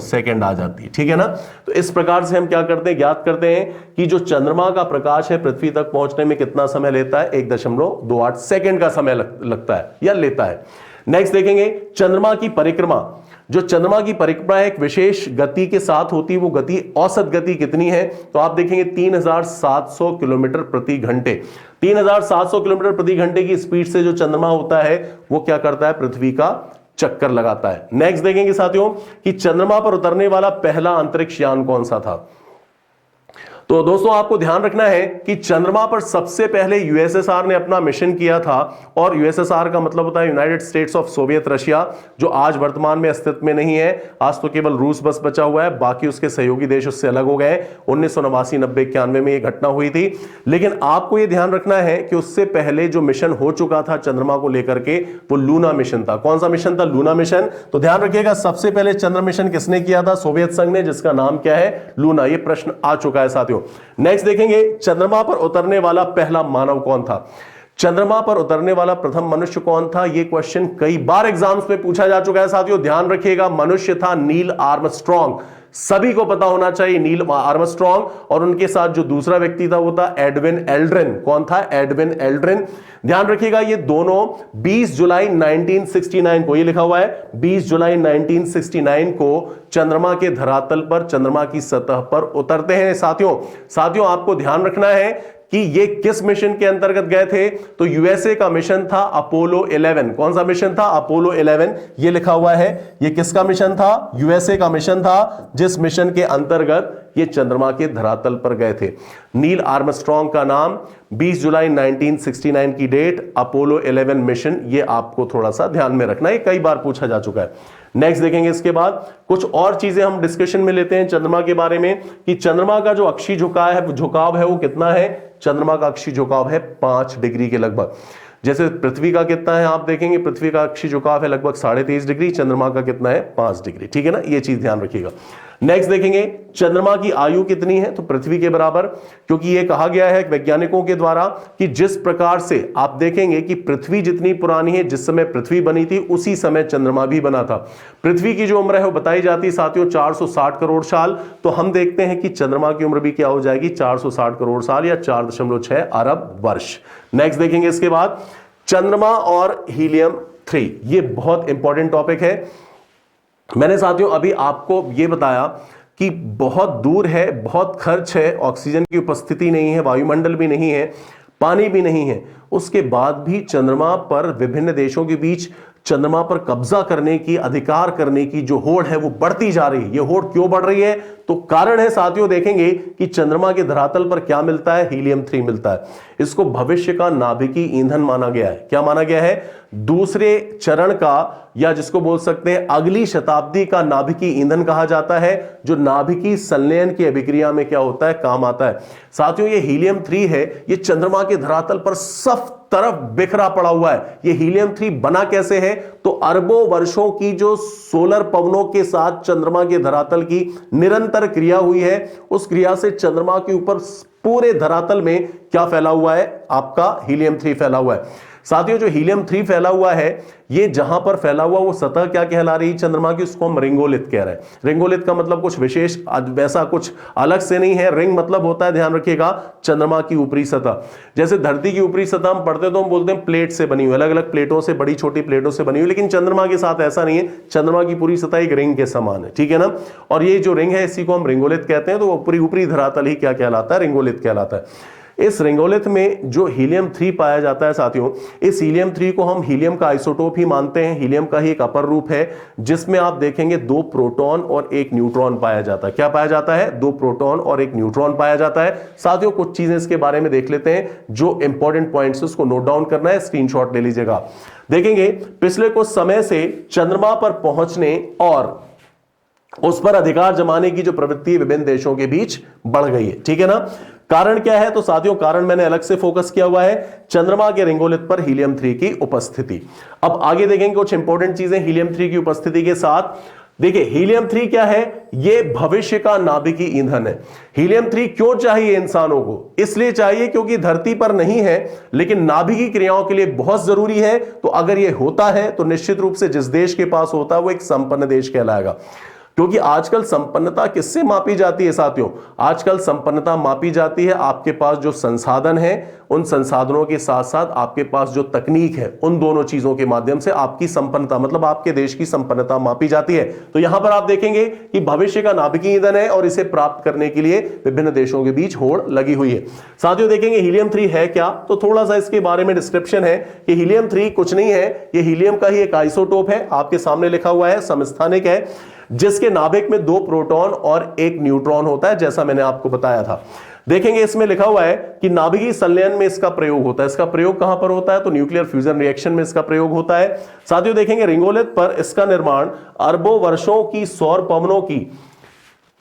सेकेंड आ जाती है। ठीक है ना? तो इस प्रकार से हम क्या करते हैं, ज्ञात करते हैं कि जो चंद्रमा का प्रकाश है पृथ्वी तक पहुंचने में कितना समय लेता है, 1.28 सेकेंड का समय लगता है या लेता है। नेक्स्ट देखेंगे चंद्रमा की परिक्रमा। जो चंद्रमा की परिक्रमा एक विशेष गति के साथ होती है, वो गति औसत गति कितनी है, तो आप देखेंगे 3700 किलोमीटर प्रति घंटे। 3700 किलोमीटर प्रति घंटे की स्पीड से जो चंद्रमा होता है वो क्या करता है, पृथ्वी का चक्कर लगाता है। नेक्स्ट देखेंगे साथियों कि चंद्रमा पर उतरने वाला पहला अंतरिक्ष यान कौन सा था। तो दोस्तों आपको ध्यान रखना है कि चंद्रमा पर सबसे पहले यूएसएसआर ने अपना मिशन किया था, और यूएसएसआर का मतलब होता है United states of Soviet Russia, जो आज वर्तमान में अस्तित्व में नहीं है। आज तो केवल रूस बस बचा हुआ है, बाकी उसके सहयोगी देश उससे अलग हो गए। 1989, 90, 91 में यह घटना हुई थी। लेकिन आपको यह ध्यान रखना है कि उससे पहले जो मिशन हो चुका था चंद्रमा को लेकर के, वो लूना मिशन था। कौन सा मिशन था? Luna mission. तो ध्यान रखिएगा सबसे पहले चंद्र मिशन किसने किया था? सोवियत संघ ने, जिसका नाम क्या है, लूना। यह प्रश्न आ चुका है साथियों। नेक्स्ट देखेंगे चंद्रमा पर उतरने वाला पहला मानव कौन था। चंद्रमा पर उतरने वाला प्रथम मनुष्य कौन था, यह क्वेश्चन कई बार एग्जाम्स में पूछा जा चुका है साथियों। ध्यान रखिएगा, मनुष्य था नील आर्मस्ट्रॉन्ग। सभी को पता होना चाहिए नील आर्मस्ट्रॉन्ग, और उनके साथ जो दूसरा व्यक्ति था वो था एडविन एल्ड्रिन। कौन था? Edwin Aldrin. ध्यान रखिएगा ये दोनों 20 जुलाई 1969 को, ये लिखा हुआ है 20 जुलाई 1969 को चंद्रमा के धरातल पर, चंद्रमा की सतह पर उतरते हैं। साथियों आपको ध्यान रखना है कि ये किस मिशन के अंतर्गत गए थे, तो यूएसए का मिशन था अपोलो 11। कौन सा मिशन था? अपोलो 11। ये लिखा हुआ है, ये किसका मिशन था? यूएसए का मिशन था, जिस मिशन के अंतर्गत ये चंद्रमा के धरातल पर गए थे। नील आर्मस्ट्रांग का नाम, 20 जुलाई 1969 की डेट, अपोलो 11 मिशन। ये आपको थोड़ा सा ध्यान में रखना है, कई बार पूछा जा चुका है। नेक्स्ट देखेंगे इसके बाद कुछ और चीजें हम डिस्कशन में लेते हैं चंद्रमा के बारे में, कि चंद्रमा का जो अक्षीय झुकाव है वो कितना है? चंद्रमा का अक्षीय झुकाव है 5 डिग्री के लगभग। जैसे पृथ्वी का कितना है आप देखेंगे, पृथ्वी का अक्षीय झुकाव है लगभग 23.5 डिग्री, चंद्रमा का कितना है? 5 डिग्री। ठीक है ना, ये चीज ध्यान रखिएगा। नेक्स्ट देखेंगे चंद्रमा की आयु कितनी है, तो पृथ्वी के बराबर, क्योंकि ये कहा गया है वैज्ञानिकों के द्वारा कि जिस प्रकार से आप देखेंगे कि पृथ्वी जितनी पुरानी है, जिस समय पृथ्वी बनी थी उसी समय चंद्रमा भी बना था। पृथ्वी की जो उम्र है वो बताई जाती है साथियों 460 करोड़ साल, तो हम देखते हैं कि चंद्रमा की उम्र भी क्या हो जाएगी? 460 करोड़ साल या 4.6 अरब वर्ष। नेक्स्ट देखेंगे इसके बाद चंद्रमा और हीलियम 3, ये बहुत इंपॉर्टेंट टॉपिक है। मैंने साथियों अभी आपको यह बताया कि बहुत दूर है, बहुत खर्च है, ऑक्सीजन की उपस्थिति नहीं है, वायुमंडल भी नहीं है, पानी भी नहीं है, उसके बाद भी चंद्रमा पर विभिन्न देशों के बीच चंद्रमा पर कब्जा करने की, अधिकार करने की जो होड़ है वो बढ़ती जा रही है। ये होड़ क्यों बढ़ रही है? तो कारण है साथियों, देखेंगे कि चंद्रमा के धरातल पर क्या मिलता है? हीलियम 3 मिलता है। इसको भविष्य का नाभिकीय ईंधन माना गया है। क्या माना गया है? दूसरे चरण का, या जिसको बोल सकते हैं अगली शताब्दी का नाभिकीय ईंधन कहा जाता है, जो नाभिकीय संलयन की अभिक्रिया में क्या होता है? काम आता है। साथियों ये हीलियम 3 है, ये चंद्रमा के धरातल पर सब तरफ बिखरा पड़ा हुआ है। ये हीलियम 3 बना कैसे है? तो अरबों वर्षों की जो सोलर पवनों के साथ चंद्रमा के धरातल की निरंतर क्रिया हुई है, उस क्रिया से चंद्रमा के ऊपर पूरे धरातल में क्या फैला हुआ है? आपका हीलियम 3 फैला हुआ है। साथियों जो हीलियम 3 फैला हुआ है, ये जहां पर फैला हुआ वो सतह क्या कहला रही है चंद्रमा की? उसको हम रिंगोलिथ कह रहे हैं। रिंगोलिथ का मतलब कुछ विशेष, वैसा कुछ अलग से नहीं है। रिंग मतलब होता है, ध्यान रखिएगा, चंद्रमा की ऊपरी सतह। जैसे धरती की ऊपरी सतह हम पढ़ते तो हम बोलते हैं प्लेट से बनी हुई, अलग अलग प्लेटों से, बड़ी छोटी प्लेटों से बनी हुई, लेकिन चंद्रमा के साथ ऐसा नहीं है। चंद्रमा की पूरी सतह एक रिंग के समान है। ठीक है ना, और ये जो रिंग है इसी को हम रिंगोलिथ कहते हैं। तो वो पूरी ऊपरी धरातल ही क्या कहलाता है? रिंगोलिथ कहलाता है। इस रिंगोलिथ में जो हीलियम 3 पाया जाता है साथियों, इस हीलियम 3 को हम हीलियम का आइसोटोप ही मानते हैं। हीलियम का ही एक अपर रूप है, जिसमें आप देखेंगे 2 प्रोटॉन और 1 न्यूट्रॉन पाया जाता है। क्या पाया जाता है? 2 प्रोटॉन और 1 न्यूट्रॉन पाया जाता है। साथियों कुछ चीजें इसके बारे में देख लेते हैं, जो इंपॉर्टेंट पॉइंट्स है उसको नोट डाउन करना है, स्क्रीनशॉट ले लीजिएगा। देखेंगे पिछले कुछ समय से चंद्रमा पर पहुंचने और उस पर अधिकार जमाने की जो प्रवृत्ति विभिन्न देशों के बीच बढ़ गई है। ठीक है ना, कारण क्या है? तो साथियों कारण मैंने अलग से फोकस किया हुआ है, चंद्रमा के रिंगोलिथ पर हीलियम 3 की उपस्थिति। अब आगे देखेंगे कुछ इंपॉर्टेंट चीजें हीलियम 3 की उपस्थिति के साथ। देखिए हीलियम 3 क्या है? ये भविष्य का नाभिकीय ईंधन है। हीलियम 3 क्यों चाहिए इंसानों को? इसलिए चाहिए क्योंकि धरती पर नहीं है, लेकिन नाभिकीय क्रियाओं के लिए बहुत जरूरी है। तो अगर ये होता है तो निश्चित रूप से जिस देश के पास होता है वो एक संपन्न देश कहलाएगा। क्योंकि आजकल संपन्नता किससे मापी जाती है साथियों? आजकल संपन्नता मापी जाती है आपके पास जो संसाधन है, उन संसाधनों के साथ साथ आपके पास जो तकनीक है, उन दोनों चीजों के माध्यम से आपकी संपन्नता, मतलब आपके देश की संपन्नता मापी जाती है। तो यहां पर आप देखेंगे कि भविष्य का नाभिकीय ईंधन है और इसे प्राप्त करने के लिए विभिन्न देशों के बीच होड़ लगी हुई है। साथियों देखेंगे हीलियम 3 है क्या, तो थोड़ा सा इसके बारे में डिस्क्रिप्शन है कि हीलियम 3 कुछ नहीं है, ये हीलियम का ही एक आइसोटोप है, आपके सामने लिखा हुआ है, समस्थानिक है, जिसके नाभिक में 2 प्रोटॉन और 1 न्यूट्रॉन होता है, जैसा मैंने आपको बताया था। देखेंगे इसमें लिखा हुआ है कि नाभिकीय संलयन में इसका प्रयोग होता है। इसका प्रयोग कहां पर होता है? तो न्यूक्लियर फ्यूजन रिएक्शन में इसका प्रयोग होता है। साथियों देखेंगे रिंगोलिथ पर इसका निर्माण अरबों वर्षों की सौर पवनों की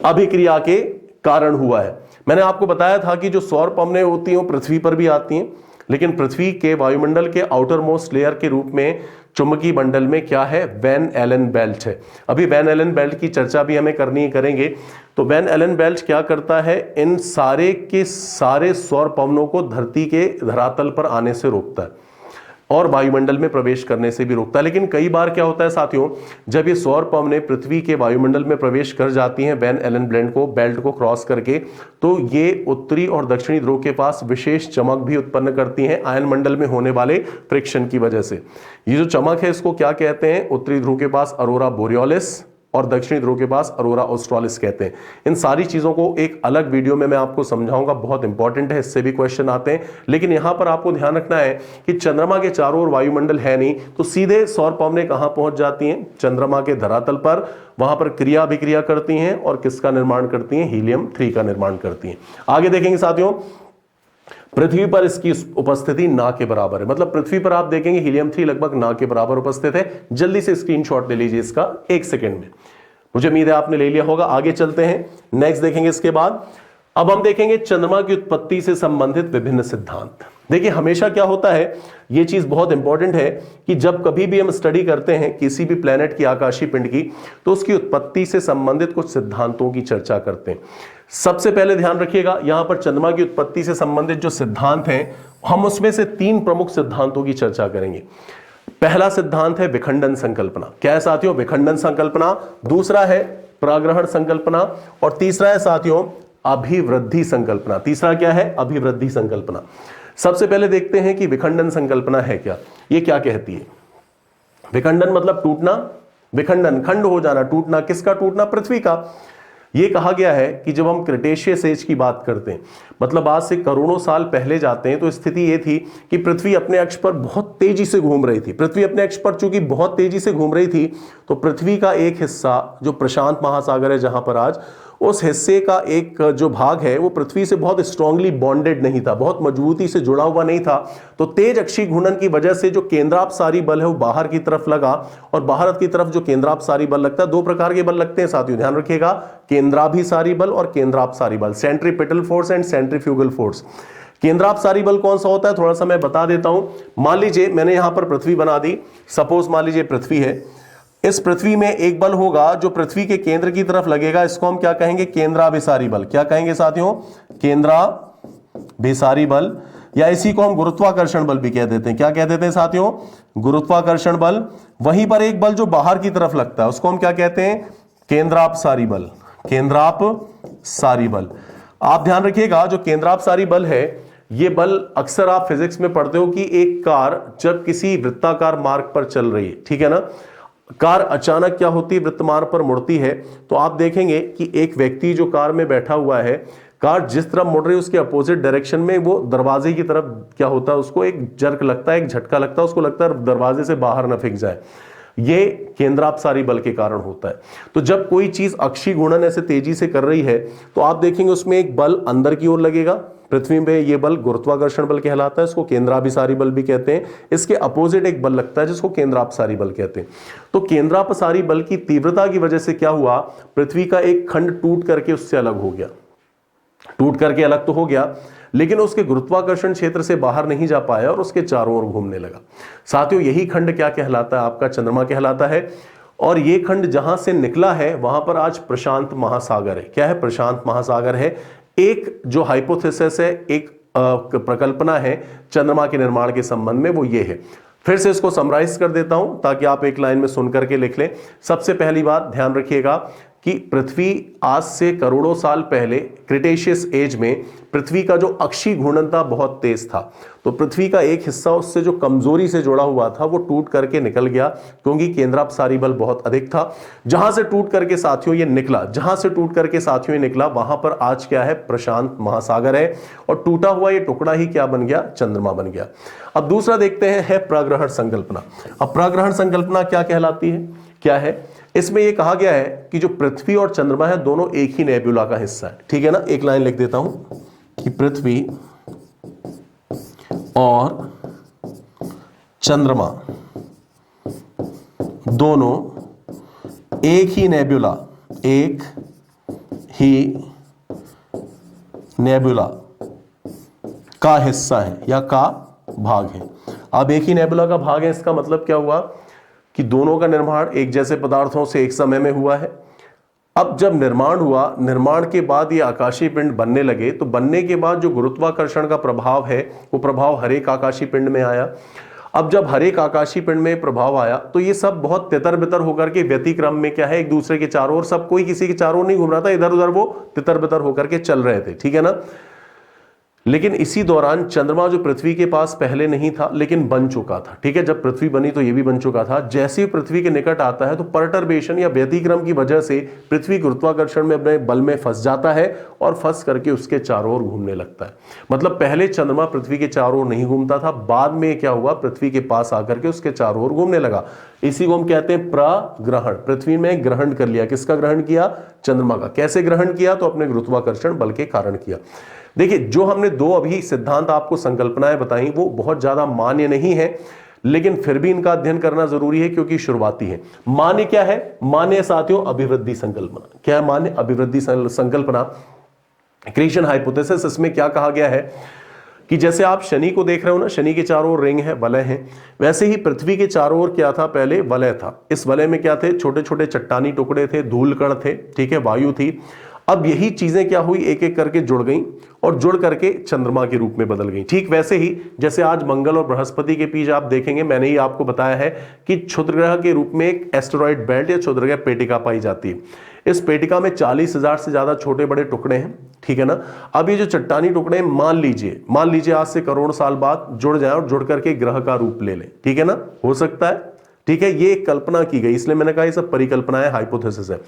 अभिक्रिया के कारण हुआ है। मैंने आपको बताया था कि जो सौर पवनें होती हैं वो पृथ्वी पर भी आती हैं, लेकिन पृथ्वी के वायुमंडल के आउटर मोस्ट लेयर के रूप में चुंबकीय मंडल में क्या है? वैन एलन बेल्ट है। अभी वैन एलन बेल्ट की चर्चा भी हमें करनी करेंगे। तो वैन एलन बेल्ट क्या करता है? इन सारे के सारे सौर पवनों को धरती के धरातल पर आने से रोकता है और वायुमंडल में प्रवेश करने से भी रोकता है। लेकिन कई बार क्या होता है साथियों, जब ये सौर पवनें पृथ्वी के वायुमंडल में प्रवेश कर जाती हैं वैन एलन बेल्ट को क्रॉस करके, तो ये उत्तरी और दक्षिणी ध्रुव के पास विशेष चमक भी उत्पन्न करती हैं आयन मंडल में होने वाले फ्रिक्शन की वजह से। ये जो चमक है इसको क्या कहते हैं? उत्तरी ध्रुव के पास अरोरा बोरियोलिस, और दक्षिणी ध्रुव के पास अरोरा ऑस्ट्रालिस कहते हैं। इन सारी चीजों को एक अलग वीडियो में मैं आपको समझाऊंगा, बहुत इंपॉर्टेंट है, इससे भी क्वेश्चन आते हैं। लेकिन यहां पर आपको ध्यान रखना है कि चंद्रमा के चारों ओर वायुमंडल है नहीं, तो सीधे सौर पवनें कहां पहुंच जाती हैं? चंद्रमा के धरातल पर। वहां पर क्रिया अभिक्रिया करती हैं और किसका निर्माण करती हैं? हीलियम 3 का निर्माण करती हैं। आगे देखेंगे साथियों, पृथ्वी पर इसकी उपस्थिति ना के बराबर है, मतलब पृथ्वी पर आप देखेंगे हीलियम 3 लगभग ना के बराबर उपस्थित है। जल्दी से स्क्रीनशॉट ले लीजिए इसका 1 सेकंड में, मुझे उम्मीद है आपने ले लिया होगा। आगे चलते हैं, नेक्स्ट देखेंगे इसके बाद। अब हम देखेंगे चंद्रमा की उत्पत्ति से संबंधित विभिन्न सिद्धांत। देखिए हमेशा क्या होता है, यह चीज बहुत इंपॉर्टेंट है कि जब कभी भी हम स्टडी करते हैं किसी भी प्लेनेट की, आकाशीय पिंड की, तो उसकी उत्पत्ति से संबंधित कुछ सिद्धांतों की चर्चा करते हैं। सबसे पहले ध्यान रखिएगा, यहां पर चंद्रमा की उत्पत्ति से संबंधित जो सिद्धांत हैं, हम उसमें से 3 प्रमुख सिद्धांतों की चर्चा करेंगे। पहला सिद्धांत है विखंडन संकल्पना। क्या है साथियों? विखंडन संकल्पना। दूसरा है पराग्रहण संकल्पना और तीसरा है साथियों अभिवृद्धि संकल्पना। तीसरा क्या है? अभिवृद्धि संकल्पना। सबसे पहले देखते हैं कि विखंडन संकल्पना है क्या, ये क्या कहती है। विखंडन मतलब टूटना, विखंडन खंड हो जाना, टूटना, किसका टूटना? पृथ्वी का। यह कहा गया है कि जब हम क्रिटेशियस एज की बात करते हैं, मतलब आज से करोड़ों साल पहले जाते हैं, तो स्थिति यह थी कि पृथ्वी अपने अक्ष पर बहुत तेजी से घूम रही थी। पृथ्वी अपने अक्ष पर चूंकि बहुत तेजी से घूम रही थी, तो पृथ्वी का एक हिस्सा जो प्रशांत महासागर है जहां पर आज, उस हिस्से का एक जो भाग है वो पृथ्वी से बहुत स्ट्रांगली बॉन्डेड नहीं था, बहुत मजबूती से जुड़ा हुआ नहीं था। तो तेज अक्षीय घूर्णन की वजह से जो केंद्रापसारी बल है वो बाहर की तरफ लगा, और बाहर की तरफ जो केंद्रापसारी बल लगता है, 2 प्रकार के बल लगते हैं साथियों, ध्यान रखिएगा, केंद्राभिसारी बल और केंद्रापसारी बल, centripetal force and centrifugal force. केंद्रापसारी बल कौन सा होता है, थोड़ा सा मैं बता देता हूं। मान लीजिए मैंने यहां पर पृथ्वी बना दी, सपोज मान लीजिए पृथ्वी है, इस पृथ्वी में एक बल होगा जो पृथ्वी के केंद्र की तरफ लगेगा, इसको हम क्या कहेंगे? केंद्राभिसारी बल। क्या कहेंगे साथियों? केंद्राभिसारी बल, या इसी को हम गुरुत्वाकर्षण बल भी कह देते हैं। क्या कह देते हैं साथियों? गुरुत्वाकर्षण बल। वहीं पर एक बल जो बाहर की तरफ लगता है उसको हम क्या कहते हैं? केंद्रापसारी बल। केंद्रापसारी बल। आप ध्यान रखिएगा, जो केंद्रापसारी बल है, यह बल अक्सर आप फिजिक्स में पढ़ते हो कि एक कार जब किसी वृत्ताकार मार्ग पर चल रही है, ठीक है ना, कार अचानक क्या होती है? वृत्तमार्ग पर मुड़ती है, तो आप देखेंगे कि एक व्यक्ति जो कार में बैठा हुआ है, कार जिस तरफ मुड़ रही है उसके अपोजिट डायरेक्शन में वो दरवाजे की तरफ क्या होता है, उसको एक जर्क लगता है, एक झटका लगता है, उसको लगता है दरवाजे से बाहर न फेंक जाए। ये केंद्रापसारी बल के कारण होता है। तो जब कोई चीज अक्षीय घूर्णन ऐसे तेजी से कर रही है, तो आप देखेंगे उसमें एक बल अंदर की ओर लगेगा। पृथ्वी में ये बल गुरुत्वाकर्षण बल कहलाता है, इसको केंद्राभिसारी बल भी कहते हैं। इसके अपोजिट एक बल लगता है जिसको केंद्रापसारी बल कहते हैं। तो केंद्रापसारी बल की तीव्रता की वजह से क्या हुआ? पृथ्वी का एक खंड टूट करके उससे अलग हो गया। टूट करके अलग तो हो गया, लेकिन उसके गुरुत्वाकर्षण क्षेत्र से बाहर नहीं जा पाया और उसके चारों ओर घूमने लगा। साथियों यही खंड क्या कहलाता है? आपका चंद्रमा कहलाता है। और ये खंड जहां से निकला है वहां पर आज प्रशांत महासागर है। क्या है? प्रशांत महासागर है। एक जो हाइपोथेसिस है, एक प्रकल्पना है चंद्रमा के निर्माण के संबंध में, वो ये है। फिर से इसको समराइज कर देता हूं ताकि आप एक लाइन में सुन करके लिख लें। सबसे पहली बात ध्यान रखिएगा कि पृथ्वी आज से करोड़ों साल पहले क्रिटेशियस एज में पृथ्वी का जो अक्षीय घूर्णन था बहुत तेज था, तो पृथ्वी का एक हिस्सा उससे जो कमजोरी से जुड़ा हुआ था वो टूट करके निकल गया, क्योंकि केंद्रापसारी बल बहुत अधिक था। जहां से टूट करके साथियों ये निकला, जहां से टूट करके साथियों ये निकला, वहां पर आज क्या है? प्रशांत महासागर है। और टूटा हुआ ये टुकड़ा ही क्या बन गया? चंद्रमा बन गया। अब दूसरा देखते हैं है पराग्रहण संकल्पना। अब पराग्रहण संकल्पना क्या कहलाती है? क्या है? इसमें यह कहा गया है कि जो पृथ्वी और चंद्रमा है दोनों एक ही नेबुला का हिस्सा है, ठीक है ना। एक लाइन लिख देता हूं कि पृथ्वी और चंद्रमा दोनों एक ही नेबुला, एक ही नेबुला का हिस्सा है या का भाग है। अब एक ही नेबुला का भाग है, इसका मतलब क्या हुआ कि दोनों का निर्माण एक जैसे पदार्थों से एक समय में हुआ है। अब जब निर्माण हुआ, निर्माण के बाद ये आकाशीय पिंड बनने लगे, तो बनने के बाद जो गुरुत्वाकर्षण का प्रभाव है वो प्रभाव हर एक आकाशीय पिंड में आया। अब जब हर एक आकाशीय पिंड में प्रभाव आया तो ये सब बहुत तितर बितर होकर के व्यतिक्रम में क्या है, एक दूसरे के चारों ओर, सब कोई किसी के चारों ओर नहीं घूम रहा था, इधर उधर वो तितर बितर होकर के चल रहे थे, ठीक है ना। लेकिन इसी दौरान चंद्रमा जो पृथ्वी के पास पहले नहीं था लेकिन बन चुका था, ठीक है, जब पृथ्वी बनी तो ये भी बन चुका था। जैसे ही पृथ्वी के निकट आता है तो परटर्बेशन या व्यतिक्रम की वजह से पृथ्वी गुरुत्वाकर्षण में अपने बल में फंस जाता है और फंस करके उसके चारों ओर घूमने लगता है। मतलब पहले चंद्रमा पृथ्वी के चारों ओर नहीं घूमता था, बाद में क्या हुआ, पृथ्वी के पास आकर के उसके चारों ओर घूमने लगा। इसी को हम कहते हैं प्रग्रहण। पृथ्वी ने ग्रहण कर लिया। किसका ग्रहण किया? चंद्रमा का। कैसे ग्रहण किया? तो अपने गुरुत्वाकर्षण बल के कारण किया। देखिए, जो हमने दो अभी सिद्धांत आपको संकल्पनाएं बताई वो बहुत ज्यादा मान्य नहीं है, लेकिन फिर भी इनका अध्ययन करना जरूरी है क्योंकि शुरुआती है। मान्य क्या है? मान्य साथियों अभिवृद्धि संकल्पना। क्या है मान्य? अभिवृद्धि संकल्पना, क्रिएशन हाइपोथेसिस। इसमें क्या कहा गया है कि जैसे आप शनि को देख रहे हो ना, शनि के चारों ओर रिंग है, वलय है, वैसे ही पृथ्वी के चारों ओर क्या था? पहले वलय था। इस वलय में क्या थे? छोटे छोटे चट्टानी टुकड़े थे, धूल कण थे, ठीक है, वायु थी। अब यही चीजें क्या हुई? एक एक करके जुड़ गई और जुड़ करके चंद्रमा के रूप में बदल गई। ठीक वैसे ही जैसे आज मंगल और बृहस्पति के बीच आप देखेंगे, मैंने ही आपको बताया है कि क्षुद्र ग्रह के रूप में एक एस्टेरॉइड बेल्ट या क्षुद्र ग्रह पेटिका पाई जाती है। इस पेटिका में 40,000 से ज्यादा छोटे बड़े टुकड़े हैं, ठीक है ना। अब ये जो चट्टानी टुकड़े हैं, मान लीजिए आज से करोड़ साल बाद जुड़ जाए और जुड़ करके ग्रह का रूप ले ले, ठीक है ना, हो सकता है, ठीक है। ये कल्पना की गई, इसलिए मैंने कहा ये सब परिकल्पना है, हाइपोथेसिस है।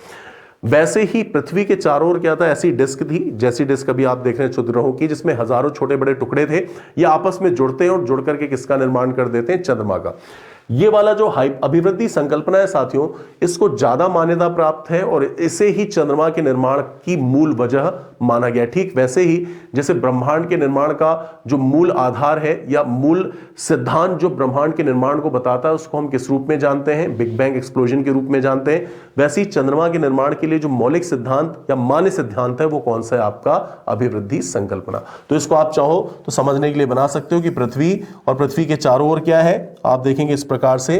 वैसे ही पृथ्वी के चारों ओर क्या था? ऐसी डिस्क थी, जैसी डिस्क अभी आप देख रहे हैं क्षुद्र ग्रहों की, जिसमें हजारों छोटे बड़े टुकड़े थे। ये आपस में जुड़ते हैं और जुड़ करके किसका निर्माण कर देते हैं? चंद्रमा का। ये वाला जो अभिवृद्धि संकल्पना है साथियों, इसको ज्यादा मान्यता प्राप्त है और इसे ही चंद्रमा के निर्माण की मूल वजह माना गया। ठीक वैसे ही जैसे ब्रह्मांड के निर्माण का जो मूल आधार है या मूल सिद्धांत जो ब्रह्मांड के निर्माण को बताता है, उसको हम किस रूप में जानते हैं? बिग बैंग एक्सप्लोजन के रूप में जानते हैं। वैसे ही चंद्रमा के निर्माण के लिए जो मौलिक सिद्धांत या मान्य सिद्धांत है वो कौन सा है? आपका अभिवृद्धि संकल्पना। तो इसको आप चाहो तो समझने के लिए बना सकते हो कि पृथ्वी और पृथ्वी के चारों ओर क्या है। आप देखेंगे इस प्रकार से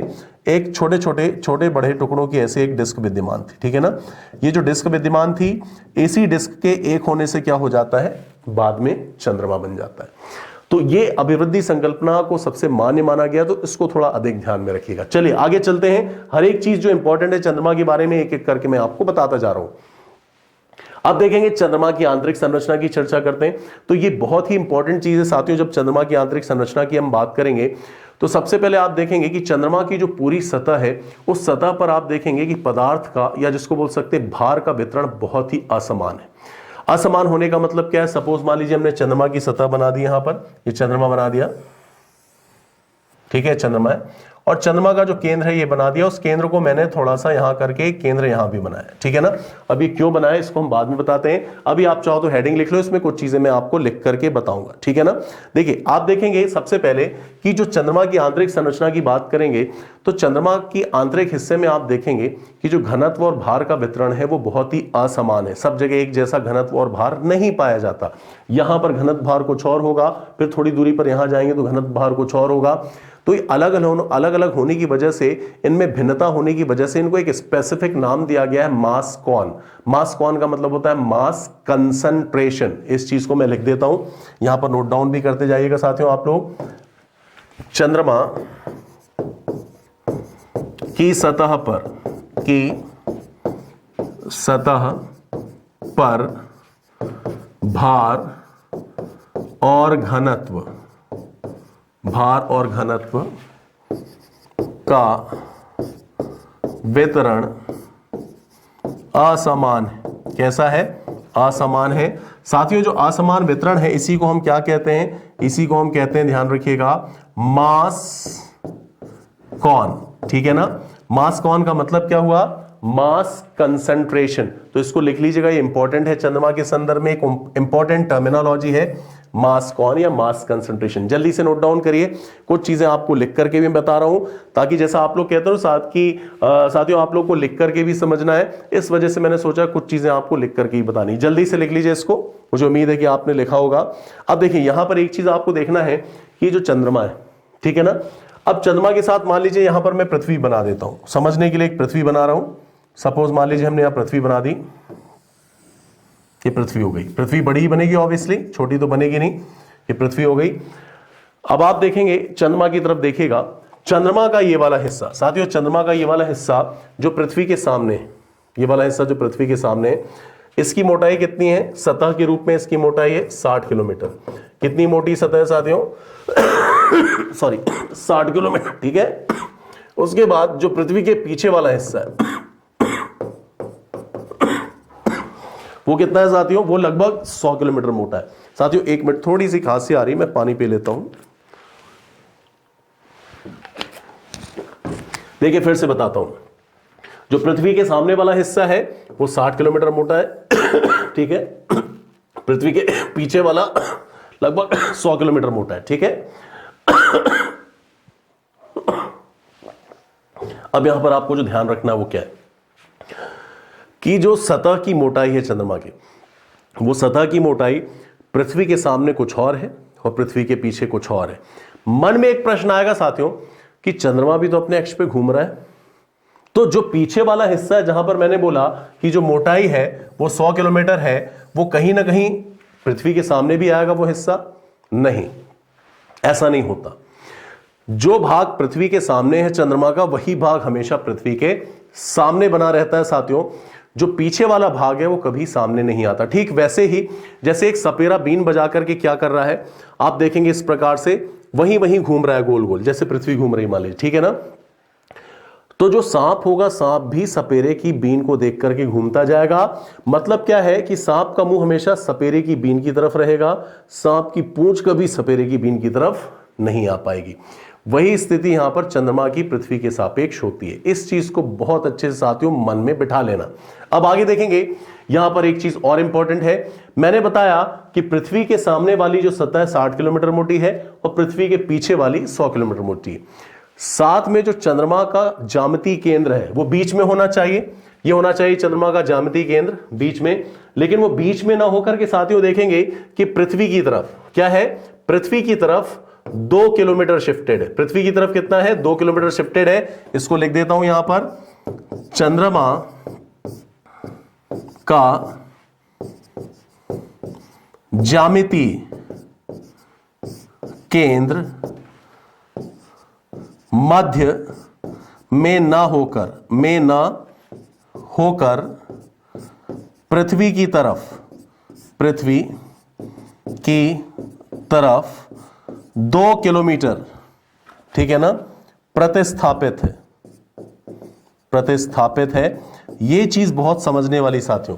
एक छोटे बड़े टुकड़ों की ऐसे एक डिस्क विद्यमान थी, ठीक है ना। ये जो डिस्क विद्यमान थी, इसी डिस्क के एक होने से क्या हो जाता है? बाद में चंद्रमा बन जाता है। तो ये अभिवृद्धि संकल्पना को सबसे मान्य माना गया, तो इसको थोड़ा अधिक ध्यान में रखिएगा। चलिए आगे चलते हैं। हर एक चीज जो इंपॉर्टेंट है चंद्रमा के बारे में एक एक करके मैं आपको बताता जा रहा हूं। अब देखेंगे चंद्रमा की आंतरिक संरचना की चर्चा करते हैं। तो ये बहुत ही इंपॉर्टेंट चीज है साथियों। जब चंद्रमा की आंतरिक संरचना की हम बात करेंगे तो सबसे पहले आप देखेंगे कि चंद्रमा की जो पूरी सतह है, उस सतह पर आप देखेंगे कि पदार्थ का या जिसको बोल सकते हैं भार का वितरण बहुत ही असमान है। असमान होने का मतलब क्या है? सपोज मान लीजिए हमने चंद्रमा की सतह बना दी, यहां पर ये चंद्रमा बना दिया, ठीक है, चंद्रमा है, और चंद्रमा का जो केंद्र है ये बना दिया। उस केंद्र को मैंने थोड़ा सा यहां करके केंद्र यहां भी बनाया, ठीक है ना। अभी क्यों बनाया इसको हम बाद में बताते हैं। अभी आप चाहो तो हेडिंग लिख लो, इसमें कुछ चीजें मैं आपको लिख करके बताऊंगा, ठीक है ना। देखिए आप देखेंगे सबसे पहले कि जो चंद्रमा की आंतरिक संरचना की बात करेंगे तो चंद्रमा की आंतरिक हिस्से में आप देखेंगे कि जो घनत्व और भार का वितरण है वो बहुत ही असमान है। सब जगह एक जैसा घनत्व और भार नहीं पाया जाता। यहां पर घनत्व भार कुछ और होगा, फिर थोड़ी दूरी पर यहां जाएंगे तो घनत्व भार कुछ और होगा। तो ये अलग अलग होने की वजह से, इनमें भिन्नता होने की वजह से इनको एक स्पेसिफिक नाम दिया गया है, मास कॉन। मास कॉन का मतलब होता है मास कंसंट्रेशन। इस चीज को मैं लिख देता हूं, यहां पर नोट डाउन भी करते जाइएगा साथियों आप लोग। चंद्रमा की सतह पर भार और घनत्व का वितरण असमान है। कैसा है? असमान है। साथियों जो असमान वितरण है इसी को हम क्या कहते हैं? इसी को हम कहते हैं, ध्यान रखिएगा, मास कॉन, ठीक है ना। मास कॉन का मतलब क्या हुआ? मास कंसंट्रेशन। तो इसको लिख लीजिएगा, ये इंपॉर्टेंट है। चंद्रमा के संदर्भ में एक इंपॉर्टेंट टर्मिनोलॉजी है मास कॉन या मास कंसंट्रेशन। जल्दी से नोट डाउन करिए, कुछ चीजें आपको लिख करके भी बता रहा हूं ताकि जैसा आप लोग कहते हो साथियों आप लोग को लिख करके भी समझना है। इस वजह से मैंने सोचा कुछ चीजें आपको लिख करके ही बतानी। जल्दी से लिख लीजिए इसको, मुझे उम्मीद है कि आपने लिखा होगा। अब देखिए यहां पर एक चीज आपको देखना है कि जो चंद्रमा है, ठीक है ना। अब चंद्रमा के साथ मान लीजिए यहां पर मैं पृथ्वी बना देता हूं, समझने के लिए एक पृथ्वी बना रहा हूं। सपोज मान लीजिए हमने यहां पृथ्वी बना दी, ये पृथ्वी हो गई। पृथ्वी बड़ी ही बनेगी ऑब्वियसली, छोटी तो बनेगी नहीं। ये पृथ्वी हो गई। अब आप देखेंगे चंद्रमा की तरफ देखिएगा, चंद्रमा का ये वाला हिस्सा, साथियों चंद्रमा का ये वाला हिस्सा जो पृथ्वी के सामने है, ये वाला हिस्सा जो पृथ्वी के सामने है, इसकी मोटाई कितनी है, सतह के रूप में इसकी मोटाई है 60 किलोमीटर। कितनी मोटी सतह है साथियों, सॉरी 60 किलोमीटर, ठीक है। उसके बाद जो पृथ्वी के पीछे वाला हिस्सा है वो कितना है साथियों, वो लगभग 100 किलोमीटर मोटा है। साथियों एक मिनट, थोड़ी सी खांसी आ रही है, मैं पानी पी लेता हूं। देखिए फिर से बताता हूं, जो पृथ्वी के सामने वाला हिस्सा है वो 60 किलोमीटर मोटा है, ठीक है। पृथ्वी के पीछे वाला लगभग 100 किलोमीटर मोटा है, ठीक है। अब यहां पर आपको जो ध्यान रखना है वो क्या है कि जो सतह की मोटाई है चंद्रमा की, वो सतह की मोटाई पृथ्वी के सामने कुछ और है और पृथ्वी के पीछे कुछ और है। मन में एक प्रश्न आएगा साथियों कि चंद्रमा भी तो अपने अक्ष पे घूम रहा है, तो जो पीछे वाला हिस्सा है जहां पर मैंने बोला कि जो मोटाई है वो 100 किलोमीटर है, वो कहीं ना कहीं पृथ्वी के सामने भी आएगा वो हिस्सा? नहीं, ऐसा नहीं होता। जो भाग पृथ्वी के सामने है चंद्रमा का, वही भाग हमेशा पृथ्वी के सामने बना रहता है साथियों। जो पीछे वाला भाग है वो कभी सामने नहीं आता। ठीक वैसे ही जैसे एक सपेरा बीन बजा करके क्या कर रहा है, आप देखेंगे इस प्रकार से वहीं वहीं घूम रहा है गोल गोल, जैसे पृथ्वी घूम रही मान लीजिए, ठीक है ना। तो जो सांप होगा, सांप भी सपेरे की बीन को देख करके घूमता जाएगा। मतलब क्या है कि सांप का मुंह हमेशा सपेरे की बीन की तरफ रहेगा, सांप की पूंछ कभी सपेरे की बीन की तरफ नहीं आ पाएगी। वही स्थिति यहां पर चंद्रमा की पृथ्वी के सापेक्ष होती है। इस चीज को बहुत अच्छे से साथियों मन में बिठा लेना। अब आगे देखेंगे, यहां पर एक चीज और इंपॉर्टेंट है। मैंने बताया कि पृथ्वी के सामने वाली जो सतह 60 किलोमीटर मोटी है और पृथ्वी के पीछे वाली 100 किलोमीटर मोटी है। साथ में जो चंद्रमा का ज्यामितीय केंद्र है वो बीच में होना चाहिए। ये होना चाहिए चंद्रमा का ज्यामितीय केंद्र बीच में, लेकिन वो बीच में ना होकर के साथियों देखेंगे कि पृथ्वी की तरफ क्या है, पृथ्वी की तरफ 2 किलोमीटर शिफ्टेड है। पृथ्वी की तरफ कितना है, 2 किलोमीटर शिफ्टेड है। इसको लिख देता हूं यहां पर, चंद्रमा का ज्यामितीय केंद्र मध्य में ना होकर पृथ्वी की तरफ 2 किलोमीटर, ठीक है ना, प्रतिस्थापित है। यह चीज बहुत समझने वाली साथियों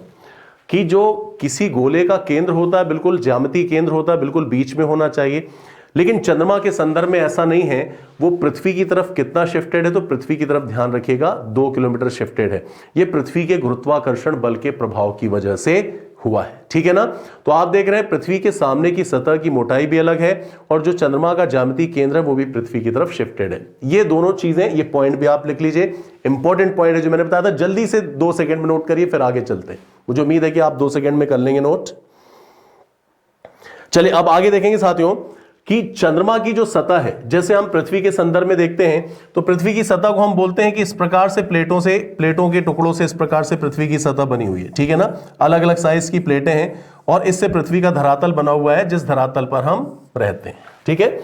कि जो किसी गोले का केंद्र होता है, बिल्कुल ज्यामितीय केंद्र होता है, बिल्कुल बीच में होना चाहिए। लेकिन चंद्रमा के संदर्भ में ऐसा नहीं है। वो पृथ्वी की तरफ कितना शिफ्टेड है, तो पृथ्वी की तरफ ध्यान रखिएगा 2 किलोमीटर शिफ्टेड है। यह पृथ्वी के गुरुत्वाकर्षण बल के प्रभाव की वजह से हुआ है, ठीक है ना। तो आप देख रहे हैं पृथ्वी के सामने की सतह की मोटाई भी अलग है और जो चंद्रमा का ज्यामितीय केंद्र है वो भी पृथ्वी की तरफ शिफ्टेड है। ये दोनों चीजें, ये पॉइंट भी आप लिख लीजिए, इंपॉर्टेंट पॉइंट है जो मैंने बताया था। जल्दी से 2 सेकंड में नोट करिए, फिर आगे चलते हैं। मुझे उम्मीद है कि आप 2 सेकंड में कर लेंगे नोट। चलिए अब आगे देखेंगे साथियों कि चंद्रमा की जो सतह है, जैसे हम पृथ्वी के संदर्भ में देखते हैं तो पृथ्वी की सतह को हम बोलते हैं कि इस प्रकार से प्लेटों के टुकड़ों से इस प्रकार से पृथ्वी की सतह बनी हुई है, ठीक है ना। अलग अलग साइज की प्लेटें हैं और इससे पृथ्वी का धरातल बना हुआ है, जिस धरातल पर हम रहते हैं, ठीक है।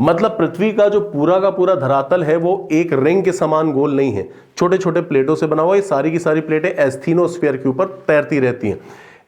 मतलब पृथ्वी का जो पूरा धरातल है वो एक रिंग के समान गोल नहीं है, छोटे छोटे प्लेटों से बना हुआ। ये सारी की सारी प्लेटें एस्थीनोस्फीयर के ऊपर तैरती रहती हैं।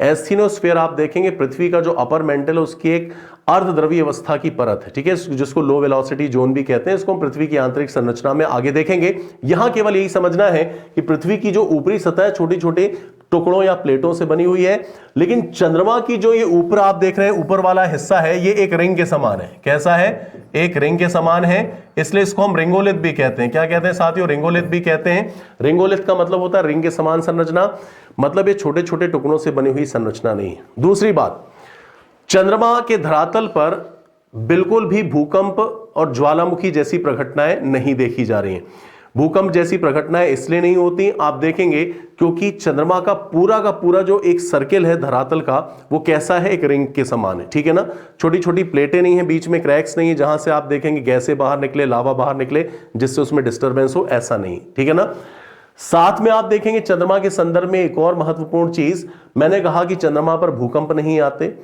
एस्थीनोस्फीयर आप देखेंगे पृथ्वी का जो अपर मेंटल है उसकी एक अर्धद्रवीय अवस्था की परत है, ठीक है, जिसको लो वेलोसिटी जोन भी कहते हैं। इसको हम पृथ्वी की आंतरिक संरचना में आगे देखेंगे। यहां केवल यही समझना है कि पृथ्वी की जो ऊपरी सतह छोटी छोटी टुकड़ों या प्लेटों से बनी हुई है, लेकिन चंद्रमा की जो ये ऊपर आप देख रहे हैं ऊपर वाला हिस्सा है, ये एक रिंग के समान है। कैसा है, एक रिंग के समान है, इसलिए इसको हम रिंगोलिथ भी कहते हैं। क्या कहते हैं साथियों, रिंगोलिथ भी कहते हैं। रिंगोलिथ का मतलब होता है रिंग के समान संरचना, मतलब ये छोटे छोटे टुकड़ों से बनी हुई संरचना नहीं है। दूसरी बात, चंद्रमा के धरातल पर बिल्कुल भी भूकंप और ज्वालामुखी जैसी प्रघटनाएं नहीं देखी जा रही हैं। भूकंप जैसी प्रघटनाएं इसलिए नहीं होती, आप देखेंगे, क्योंकि चंद्रमा का पूरा जो एक सर्किल है धरातल का, वो कैसा है, एक रिंग के समान है, ठीक है ना। छोटी छोटी प्लेटें नहीं है, बीच में क्रैक्स नहीं है जहां से आप देखेंगे गैसें बाहर निकले, लावा बाहर निकले, जिससे उसमें डिस्टर्बेंस हो, ऐसा नहीं, ठीक है ना। साथ में आप देखेंगे चंद्रमा के संदर्भ में एक और महत्वपूर्ण चीज, मैंने कहा कि चंद्रमा पर भूकंप नहीं आते,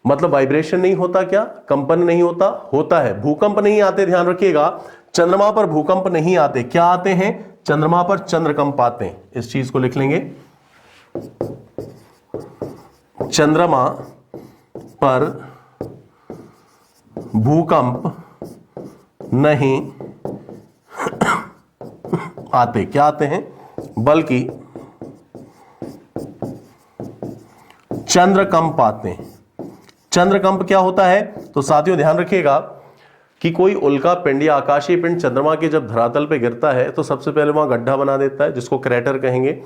मतलब वाइब्रेशन नहीं होता, क्या कंपन नहीं होता, होता है। भूकंप नहीं आते, ध्यान रखिएगा, चंद्रमा पर भूकंप नहीं आते। क्या आते हैं, चंद्रमा पर चंद्रकंप आते हैं। इस चीज को लिख लेंगे। चंद्रमा पर भूकंप नहीं आते, क्या आते हैं, बल्कि चंद्रकंप आते हैं। चंद्रकंप क्या होता है? तो साथियों ध्यान रखिएगा कि कोई उल्का पिंड या आकाशीय पिंड चंद्रमा के जब धरातल पे गिरता है तो सबसे पहले वहां गड्ढा बना देता है, जिसको क्रेटर कहेंगे।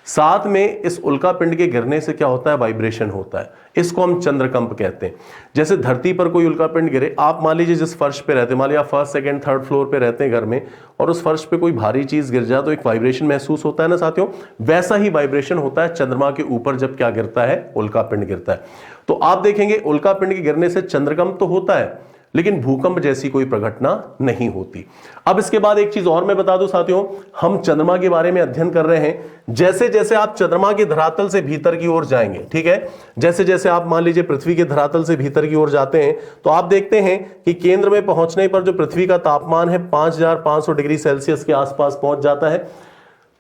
साथ में इस उल्का पिंड के गिरने से क्या होता है, वाइब्रेशन होता है, इसको हम चंद्रकंप कहते हैं। जैसे धरती पर कोई उल्का पिंड गिरे, आप मान लीजिए जिस फर्श पे रहते हैं, मान लीजिए आप फर्स्ट सेकंड थर्ड फ्लोर पे रहते हैं घर में, और उस फर्श पे कोई भारी चीज गिर जाए तो एक वाइब्रेशन महसूस होता है ना साथियों, वैसा ही वाइब्रेशन होता है चंद्रमा के ऊपर जब क्या गिरता है, उल्का पिंड गिरता है। तो आप देखेंगे उल्का पिंड के गिरने से चंद्रकंप तो होता है, लेकिन भूकंप जैसी कोई प्रघटना नहीं होती। अब इसके बाद एक चीज और मैं बता दूं साथियों, हम चंद्रमा के बारे में अध्ययन कर रहे हैं। जैसे जैसे आप चंद्रमा के धरातल से भीतर की ओर जाएंगे, ठीक है, जैसे जैसे आप मान लीजिए पृथ्वी के धरातल से भीतर की ओर जाते हैं, तो आप देखते हैं कि केंद्र में पहुंचने पर जो पृथ्वी का तापमान है 5500 डिग्री सेल्सियस के आसपास पहुंच जाता है।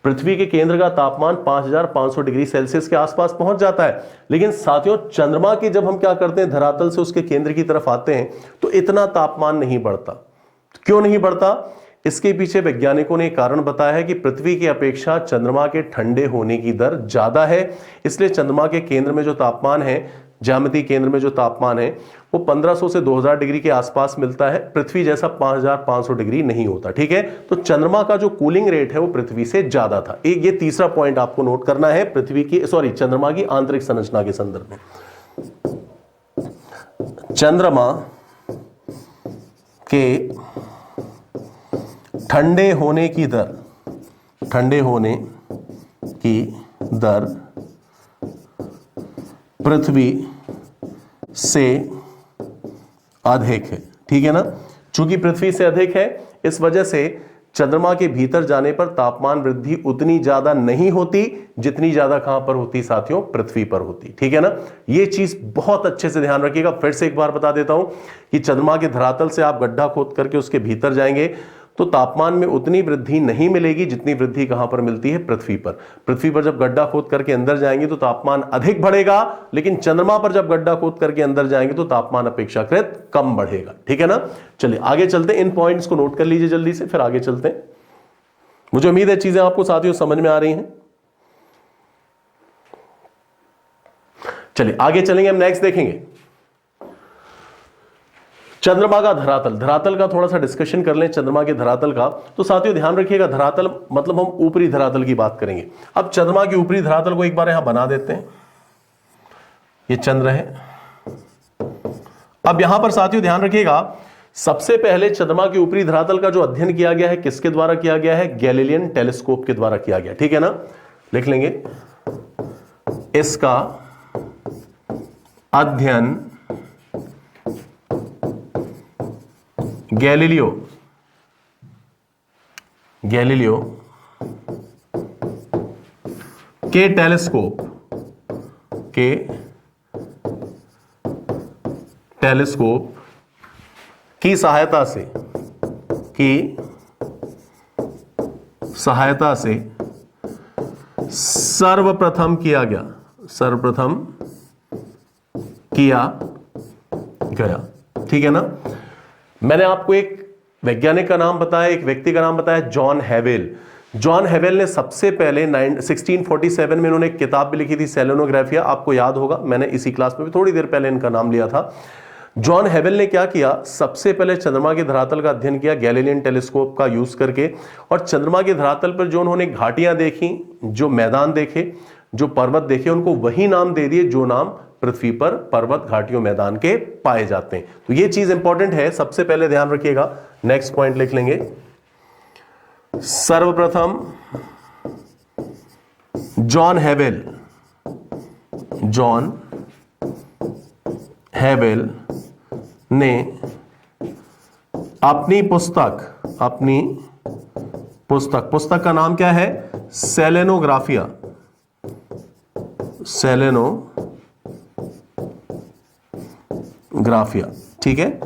पृथ्वी के केंद्र का तापमान 5500 डिग्री सेल्सियस के आसपास पहुंच जाता है। लेकिन साथियों चंद्रमा की जब हम क्या करते हैं, धरातल से उसके केंद्र की तरफ आते हैं, तो इतना तापमान नहीं बढ़ता। क्यों नहीं बढ़ता? इसके पीछे वैज्ञानिकों ने कारण बताया है कि पृथ्वी की अपेक्षा चंद्रमा के ठंडे होने की दर ज्यादा है, इसलिए चंद्रमा के केंद्र में जो तापमान है, ज्यामितीय केंद्र में जो तापमान है, वो 1500 से 2000 डिग्री के आसपास मिलता है। पृथ्वी जैसा 5500 डिग्री नहीं होता, ठीक है। तो चंद्रमा का जो कूलिंग रेट है वो पृथ्वी से ज्यादा था। एक ये तीसरा पॉइंट आपको नोट करना है पृथ्वी की चंद्रमा की आंतरिक संरचना के संदर्भ में। चंद्रमा के ठंडे होने की दर पृथ्वी से अधिक है, ठीक है ना। चूंकि पृथ्वी से अधिक है, इस वजह से चंद्रमा के भीतर जाने पर तापमान वृद्धि उतनी ज्यादा नहीं होती जितनी ज्यादा कहां पर होती साथियों, पृथ्वी पर होती, ठीक है ना। यह चीज बहुत अच्छे से ध्यान रखिएगा। फिर से एक बार बता देता हूं कि चंद्रमा के धरातल से आप गड्ढा खोद करके उसके भीतर जाएंगे तो तापमान में उतनी वृद्धि नहीं मिलेगी जितनी वृद्धि कहां पर मिलती है, पृथ्वी पर। पृथ्वी पर जब गड्ढा खोद करके अंदर जाएंगे तो तापमान अधिक बढ़ेगा, लेकिन चंद्रमा पर जब गड्ढा खोद करके अंदर जाएंगे तो तापमान अपेक्षाकृत कम बढ़ेगा, ठीक है ना। चलिए आगे चलते हैं, इन पॉइंट्स को नोट कर लीजिए जल्दी से, फिर आगे चलते हैं। मुझे उम्मीद है चीजें आपको साथियों समझ में आ रही हैं। चलिए आगे चलेंगे, हम नेक्स्ट देखेंगे चंद्रमा का धरातल का थोड़ा सा डिस्कशन कर लें। चंद्रमा के धरातल का तो साथियों ध्यान रखिएगा, धरातल मतलब हम ऊपरी धरातल की बात करेंगे। अब चंद्रमा की ऊपरी धरातल को एक बार यहां बना देते हैं, ये चंद्र है। अब यहां पर साथियों ध्यान रखिएगा, सबसे पहले चंद्रमा के ऊपरी धरातल का जो अध्ययन किया गया है किसके द्वारा किया गया है, गैलीलियन टेलीस्कोप के द्वारा किया गया, ठीक है ना। लिख लेंगे, इसका अध्ययन गैलीलियो के टेलीस्कोप की सहायता से सर्वप्रथम किया गया, ठीक है ना। मैंने आपको एक वैज्ञानिक का नाम बताया, एक व्यक्ति का नाम बताया, जॉन हैवेल। जॉन हैवेल ने सबसे पहले 1647 में इन्होंने एक किताब भी लिखी थी, सेलेनोग्राफिया, आपको याद होगा, मैंने इसी क्लास में भी थोड़ी देर पहले इनका नाम लिया था। जॉन हैवेल ने क्या किया, सबसे पहले चंद्रमा के धरातल का अध्ययन किया गैलीलियन टेलीस्कोप का यूज करके, और चंद्रमा के धरातल पर जो उन्होंने घाटियां देखी, जो मैदान देखे, जो पर्वत देखे, उनको वही नाम दे दिए जो नाम पृथ्वी पर पर्वत, घाटियों, मैदान के पाए जाते हैं। तो ये चीज इंपॉर्टेंट है, सबसे पहले ध्यान रखिएगा। नेक्स्ट पॉइंट लिख लेंगे, सर्वप्रथम जॉन हैवेल ने अपनी पुस्तक का नाम क्या है, सेलेनोग्राफिया, ठीक है।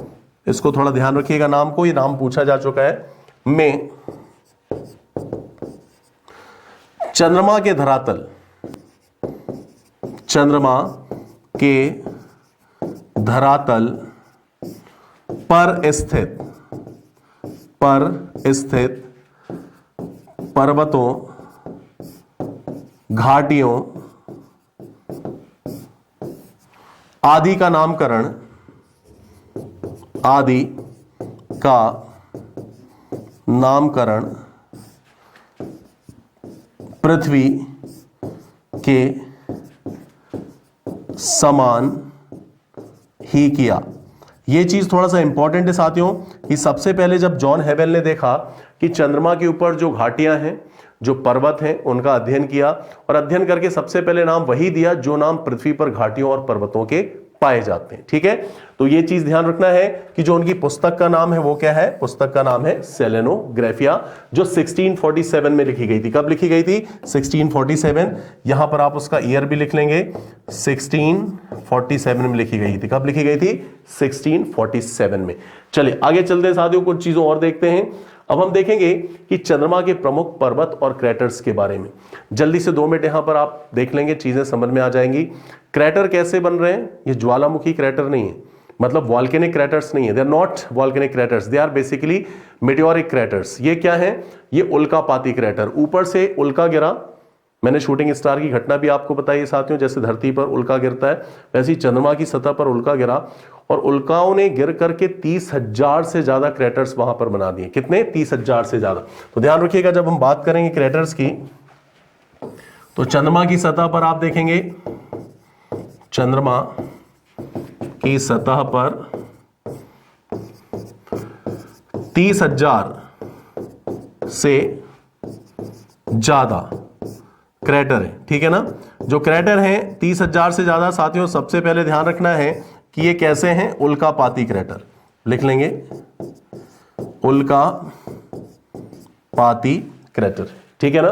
इसको थोड़ा ध्यान रखिएगा नाम को, ये नाम पूछा जा चुका है। में चंद्रमा के धरातल पर स्थित पर्वतों, घाटियों आदि का नामकरण पृथ्वी के समान ही किया। यह चीज थोड़ा सा इंपॉर्टेंट है साथियों कि सबसे पहले जब जॉन हेबल ने देखा कि चंद्रमा के ऊपर जो घाटियां हैं, जो पर्वत हैं, उनका अध्ययन किया और अध्ययन करके सबसे पहले नाम वही दिया जो नाम पृथ्वी पर घाटियों और पर्वतों के पाए जाते हैं। ठीक है, तो यह चीज ध्यान रखना है कि जो उनकी पुस्तक का नाम है वो क्या है? पुस्तक का नाम है सेलेनोग्राफिया, जो 1647 में लिखी गई थी। कब लिखी गई थी? 1647। यहां पर आप उसका ईयर भी लिख लेंगे, 1647 में लिखी गई थी। कब लिखी गई थी? 1647 में। चलिए आगे चलते हैं साथियों, कुछ चीजों और देखते हैं। अब हम देखेंगे कि चंद्रमा के प्रमुख पर्वत और क्रैटर्स के बारे में। जल्दी से 2 मिनट यहां पर आप देख लेंगे, चीजें समझ में आ जाएंगी। क्रैटर कैसे बन रहे हैं? ये ज्वालामुखी क्रैटर नहीं है, मतलब वॉल्केनिक क्रैटर्स नहीं है। They are not volcanic craters, they are basically meteoric craters. ये क्या है? ये उल्कापाती क्रैटर। ऊपर से उल्का गिरा, मैंने शूटिंग स्टार की घटना भी आपको बताई साथियों, जैसे धरती पर उल्का गिरता है वैसे ही चंद्रमा की सतह पर उल्का गिरा और उल्काओं ने गिर करके 30,000 से ज्यादा क्रैटर्स वहां पर बना दिए। कितने? 30,000 से ज्यादा। तो ध्यान रखिएगा, जब हम बात करेंगे क्रैटर्स की तो चंद्रमा की सतह पर आप देखेंगे, चंद्रमा की सतह पर 30,000 से ज्यादा क्रैटर है। ठीक है ना? जो क्रैटर हैं 30,000 से ज्यादा साथियों, सबसे पहले ध्यान रखना है कि ये कैसे हैं? उल्कापाती क्रैटर। लिख लेंगे उल्कापाती क्रैटर। ठीक है ना?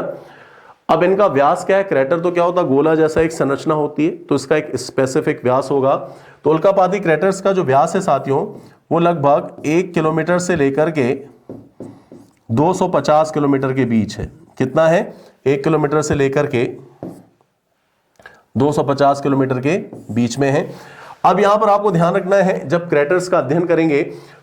अब इनका व्यास क्या है? क्रैटर तो क्या होता है? गोला जैसा एक संरचना होती है, तो इसका एक स्पेसिफिक व्यास होगा। तो उल्कापाती क्रैटर्स का जो व्यास है साथियों, वो लगभग 1 किलोमीटर से लेकर के 250 किलोमीटर के बीच है। कितना है? 1 किलोमीटर से लेकर के 250 किलोमीटर के बीच में है। अब यहां पर आपको ध्यान रखना है, जब क्रैटर्स का अध्ययन करेंगे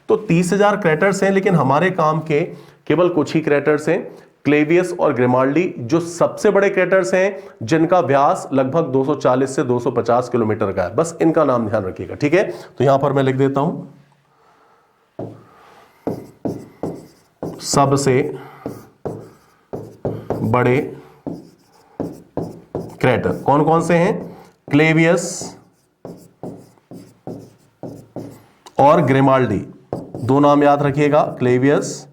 तो 30,000 क्रैटर्स हैं, लेकिन हमारे काम के केवल कुछ ही क्रैटर्स हैं, क्लेवियस और ग्रिमाल्डी, जो सबसे बड़े क्रैटर्स हैं जिनका व्यास लगभग 240 से 250 किलोमीटर का है। बस इनका नाम ध्यान रखिएगा। ठीक है, तो यहां पर मैं लिख देता हूं, सबसे बड़े क्रैटर कौन कौन से हैं? क्लेवियस और ग्रिमाल्डी, दो नाम याद रखिएगा, क्लेवियस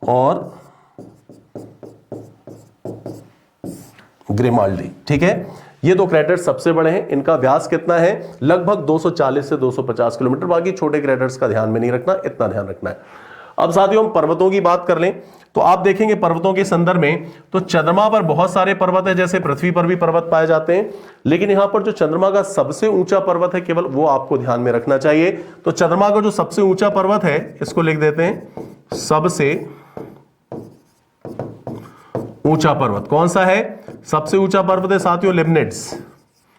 और ग्रिमाल्डी। ठीक है, ये दो क्रैटर्स सबसे बड़े हैं। इनका व्यास कितना है? लगभग 240 से 250 किलोमीटर। बाकी छोटे क्रैटर्स का ध्यान में नहीं रखना, इतना ध्यान रखना है। अब साथियों हम पर्वतों की बात कर लें तो आप देखेंगे पर्वतों के संदर्भ में, तो चंद्रमा पर बहुत सारे पर्वत है, जैसे पृथ्वी पर भी पर्वत पाए जाते हैं, लेकिन यहां पर जो चंद्रमा का सबसे ऊंचा पर्वत है केवल वो आपको ध्यान में रखना चाहिए। तो चंद्रमा का जो सबसे ऊंचा पर्वत है, इसको लिख देते हैं सबसे ऊंचा पर्वत। कौन सा है सबसे ऊंचा पर्वत? है साथियों लिबनिट्स।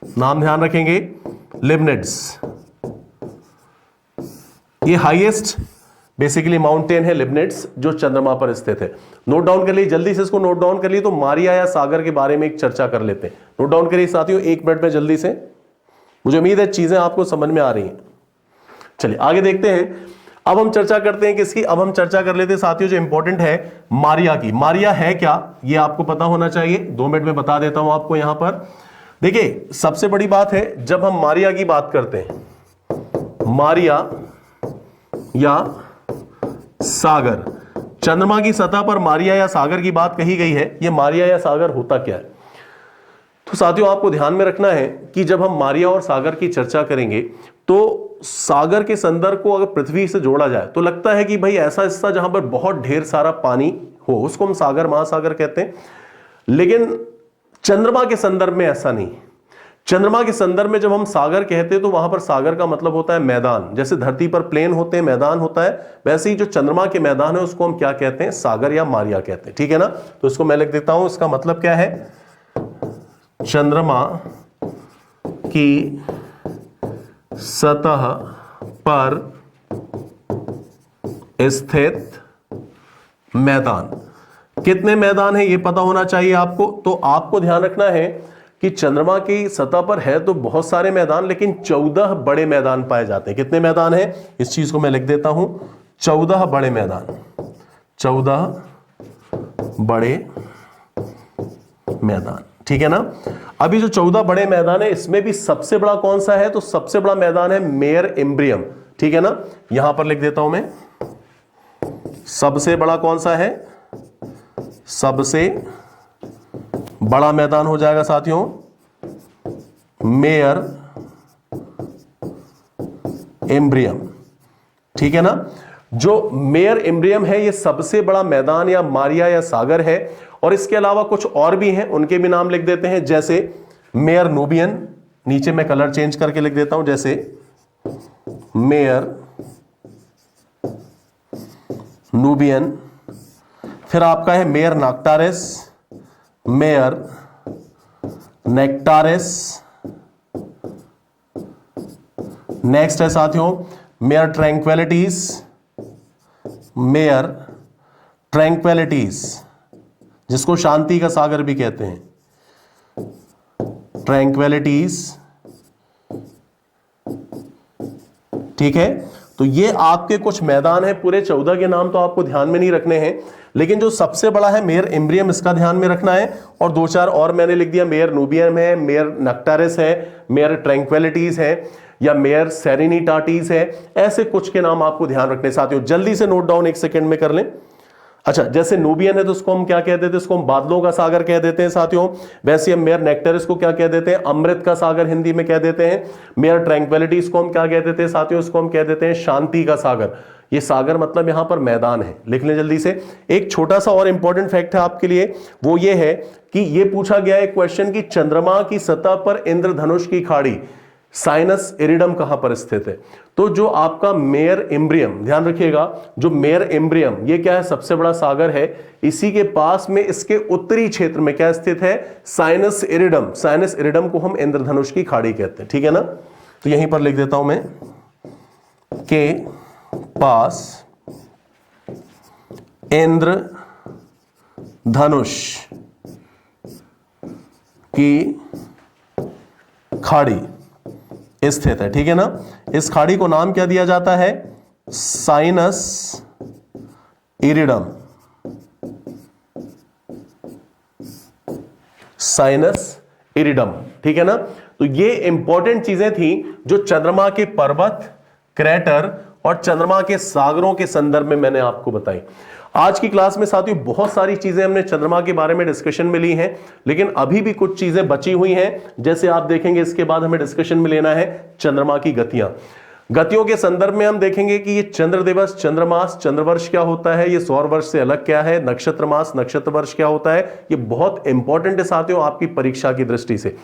नाम ध्यान रखेंगे, लिबनिट्स। ये हाईएस्ट बेसिकली माउंटेन है लिबनिट्स, जो चंद्रमा पर स्थित है। नोट डाउन कर लीजिए, जल्दी से इसको नोट डाउन कर लीजिए। तो मारिया या सागर के बारे में एक चर्चा कर लेते हैं। नोट डाउन करिए साथियों 1 मिनट में जल्दी से। मुझे उम्मीद है चीजें आपको समझ में आ रही हैं। चलिए आगे देखते हैं। अब हम चर्चा करते हैं किसकी? अब हम चर्चा कर लेते हैं साथियों जो इंपॉर्टेंट है मारिया की। मारिया है क्या, ये आपको पता होना चाहिए। 2 मिनट में बता देता हूं आपको। यहां पर देखिए सबसे बड़ी बात है, जब हम मारिया की बात करते हैं, मारिया या सागर, चंद्रमा की सतह पर मारिया या सागर की बात कही गई है। ये मारिया या सागर होता क्या है? तो साथियों आपको ध्यान में रखना है कि जब हम मारिया और सागर की चर्चा करेंगे तो सागर के संदर्भ को अगर पृथ्वी से जोड़ा जाए तो लगता है कि भाई ऐसा हिस्सा जहां पर बहुत ढेर सारा पानी हो उसको हम सागर महासागर कहते हैं, लेकिन चंद्रमा के संदर्भ में ऐसा नहीं। चंद्रमा के संदर्भ में जब हम सागर कहते हैं तो वहां पर सागर का मतलब होता है मैदान। जैसे धरती पर प्लेन होते हैं, मैदान होता है, वैसे ही जो चंद्रमा के मैदान है उसको हम क्या कहते हैं? सागर या मारिया कहते हैं। ठीक है ना? तो इसको मैं लिख देता हूं, इसका मतलब क्या है? चंद्रमा की सतह पर स्थित मैदान। कितने मैदान है ये पता होना चाहिए आपको। तो आपको ध्यान रखना है कि चंद्रमा की सतह पर है तो बहुत सारे मैदान, लेकिन 14 बड़े मैदान पाए जाते हैं। कितने मैदान हैं, इस चीज को मैं लिख देता हूं, 14 बड़े मैदान, 14 बड़े मैदान, ठीक है ना। अभी जो 14 बड़े मैदान है इसमें भी सबसे बड़ा कौन सा है, तो सबसे बड़ा मैदान है मेयर इम्ब्रियम, ठीक है ना। यहां पर लिख देता हूं मैं, सबसे बड़ा कौन सा है, सबसे बड़ा मैदान हो जाएगा साथियों मेयर इम्ब्रियम, ठीक है ना। जो मेयर इम्ब्रियम है ये सबसे बड़ा मैदान या मारिया या सागर है। और इसके अलावा कुछ और भी हैं, उनके भी नाम लिख देते हैं, जैसे मेयर नूबियन, नीचे मैं कलर चेंज करके लिख देता हूं, जैसे मेयर नूबियन। फिर आपका है मेयर नेक्टारिस, मेयर नेक्टारिस। नेक्स्ट है साथियों मेयर ट्रैंक्विलिटीज, मेयर ट्रैंक्विलिटीज, जिसको शांति का सागर भी कहते हैं, ट्रैंक्विलिटीज, ठीक है। तो ये आपके कुछ मैदान है, पूरे 14 के नाम तो आपको ध्यान में नहीं रखने हैं, लेकिन जो सबसे बड़ा है मेयर इम्ब्रियम, इसका ध्यान में रखना है। और 2-4 और मैंने लिख दिया, मेयर नूबियम है, मेयर नेक्टारिस है, मेयर ट्रैंक्विलिटीज है, या मेयर सेरेनिटाटीज है। ऐसे कुछ के नाम आपको ध्यान रखने साथियों, जल्दी से नोट डाउन 1 सेकंड में कर लें। अच्छा, जैसे नूबियन है तो उसको हम क्या कह देते हैं, इसको हम बादलों का सागर कह देते हैं साथियों। वैसे हम मेयर नेक्टारिस को क्या कह देते हैं, अमृत का सागर हिंदी में कह देते हैं। मेयर ट्रैंक्विलिटीज को हम क्या कह देते हैं साथियों, इसको हम कह देते हैं शांति का सागर। ये सागर मतलब यहां पर मैदान है, लिख लें जल्दी से। एक छोटा सा और इंपॉर्टेंट फैक्ट है आपके लिए, वो ये है कि ये पूछा गया है क्वेश्चन कि चंद्रमा की सतह पर इंद्रधनुष की खाड़ी साइनस इरिडम कहां पर स्थित है। तो जो आपका मेयर इम्ब्रियम, ध्यान रखिएगा, जो मेयर इम्ब्रियम ये क्या है, सबसे बड़ा सागर है। इसी के पास में इसके उत्तरी क्षेत्र में क्या स्थित है, साइनस इरिडम। साइनस इरिडम को हम इंद्रधनुष की खाड़ी कहते हैं, ठीक है ना। तो यहीं पर लिख देता हूं मैं, के पास इंद्रधनुष की खाड़ी स्थित है, ठीक है ना। इस खाड़ी को नाम क्या दिया जाता है, साइनस इरिडम, साइनस इरिडम, ठीक है ना। तो ये इंपॉर्टेंट चीजें थी जो चंद्रमा के पर्वत, क्रेटर और चंद्रमा के सागरों के संदर्भ में मैंने आपको बताई। आज की क्लास में साथियों बहुत सारी चीजें हमने चंद्रमा के बारे में डिस्कशन में ली हैं, लेकिन अभी भी कुछ चीजें बची हुई हैं। जैसे आप देखेंगे इसके बाद हमें डिस्कशन में लेना है चंद्रमा की गतियां। गतियों के संदर्भ में हम देखेंगे कि ये चंद्र दिवस, चंद्रमास, चंद्रवर्ष क्या होता है, ये सौर वर्ष से अलग क्या है, नक्षत्र मास, नक्षत्र वर्ष क्या होता है। ये बहुत इंपॉर्टेंट है साथियों आपकी परीक्षा की दृष्टि से।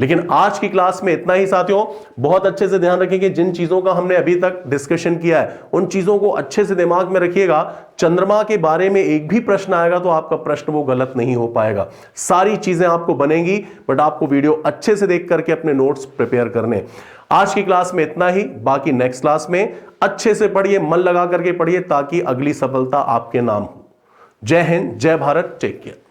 लेकिन आज की क्लास में इतना ही साथियों। बहुत अच्छे से ध्यान रखेंगे, जिन चीजों का हमने अभी तक डिस्कशन किया है उन चीजों को अच्छे से दिमाग में रखिएगा। चंद्रमा के बारे में एक भी प्रश्न आएगा तो आपका प्रश्न वो गलत नहीं हो पाएगा। सारी चीजें आपको बनेंगी, बट आपको वीडियो अच्छे से देख करके अपने नोट्स प्रिपेयर करने। आज की क्लास में इतना ही, बाकी नेक्स्ट क्लास में अच्छे से पढ़िए, मन लगा करके पढ़िए, ताकि अगली सफलता आपके नाम हो। जय हिंद, जय भारत, टेक केयर।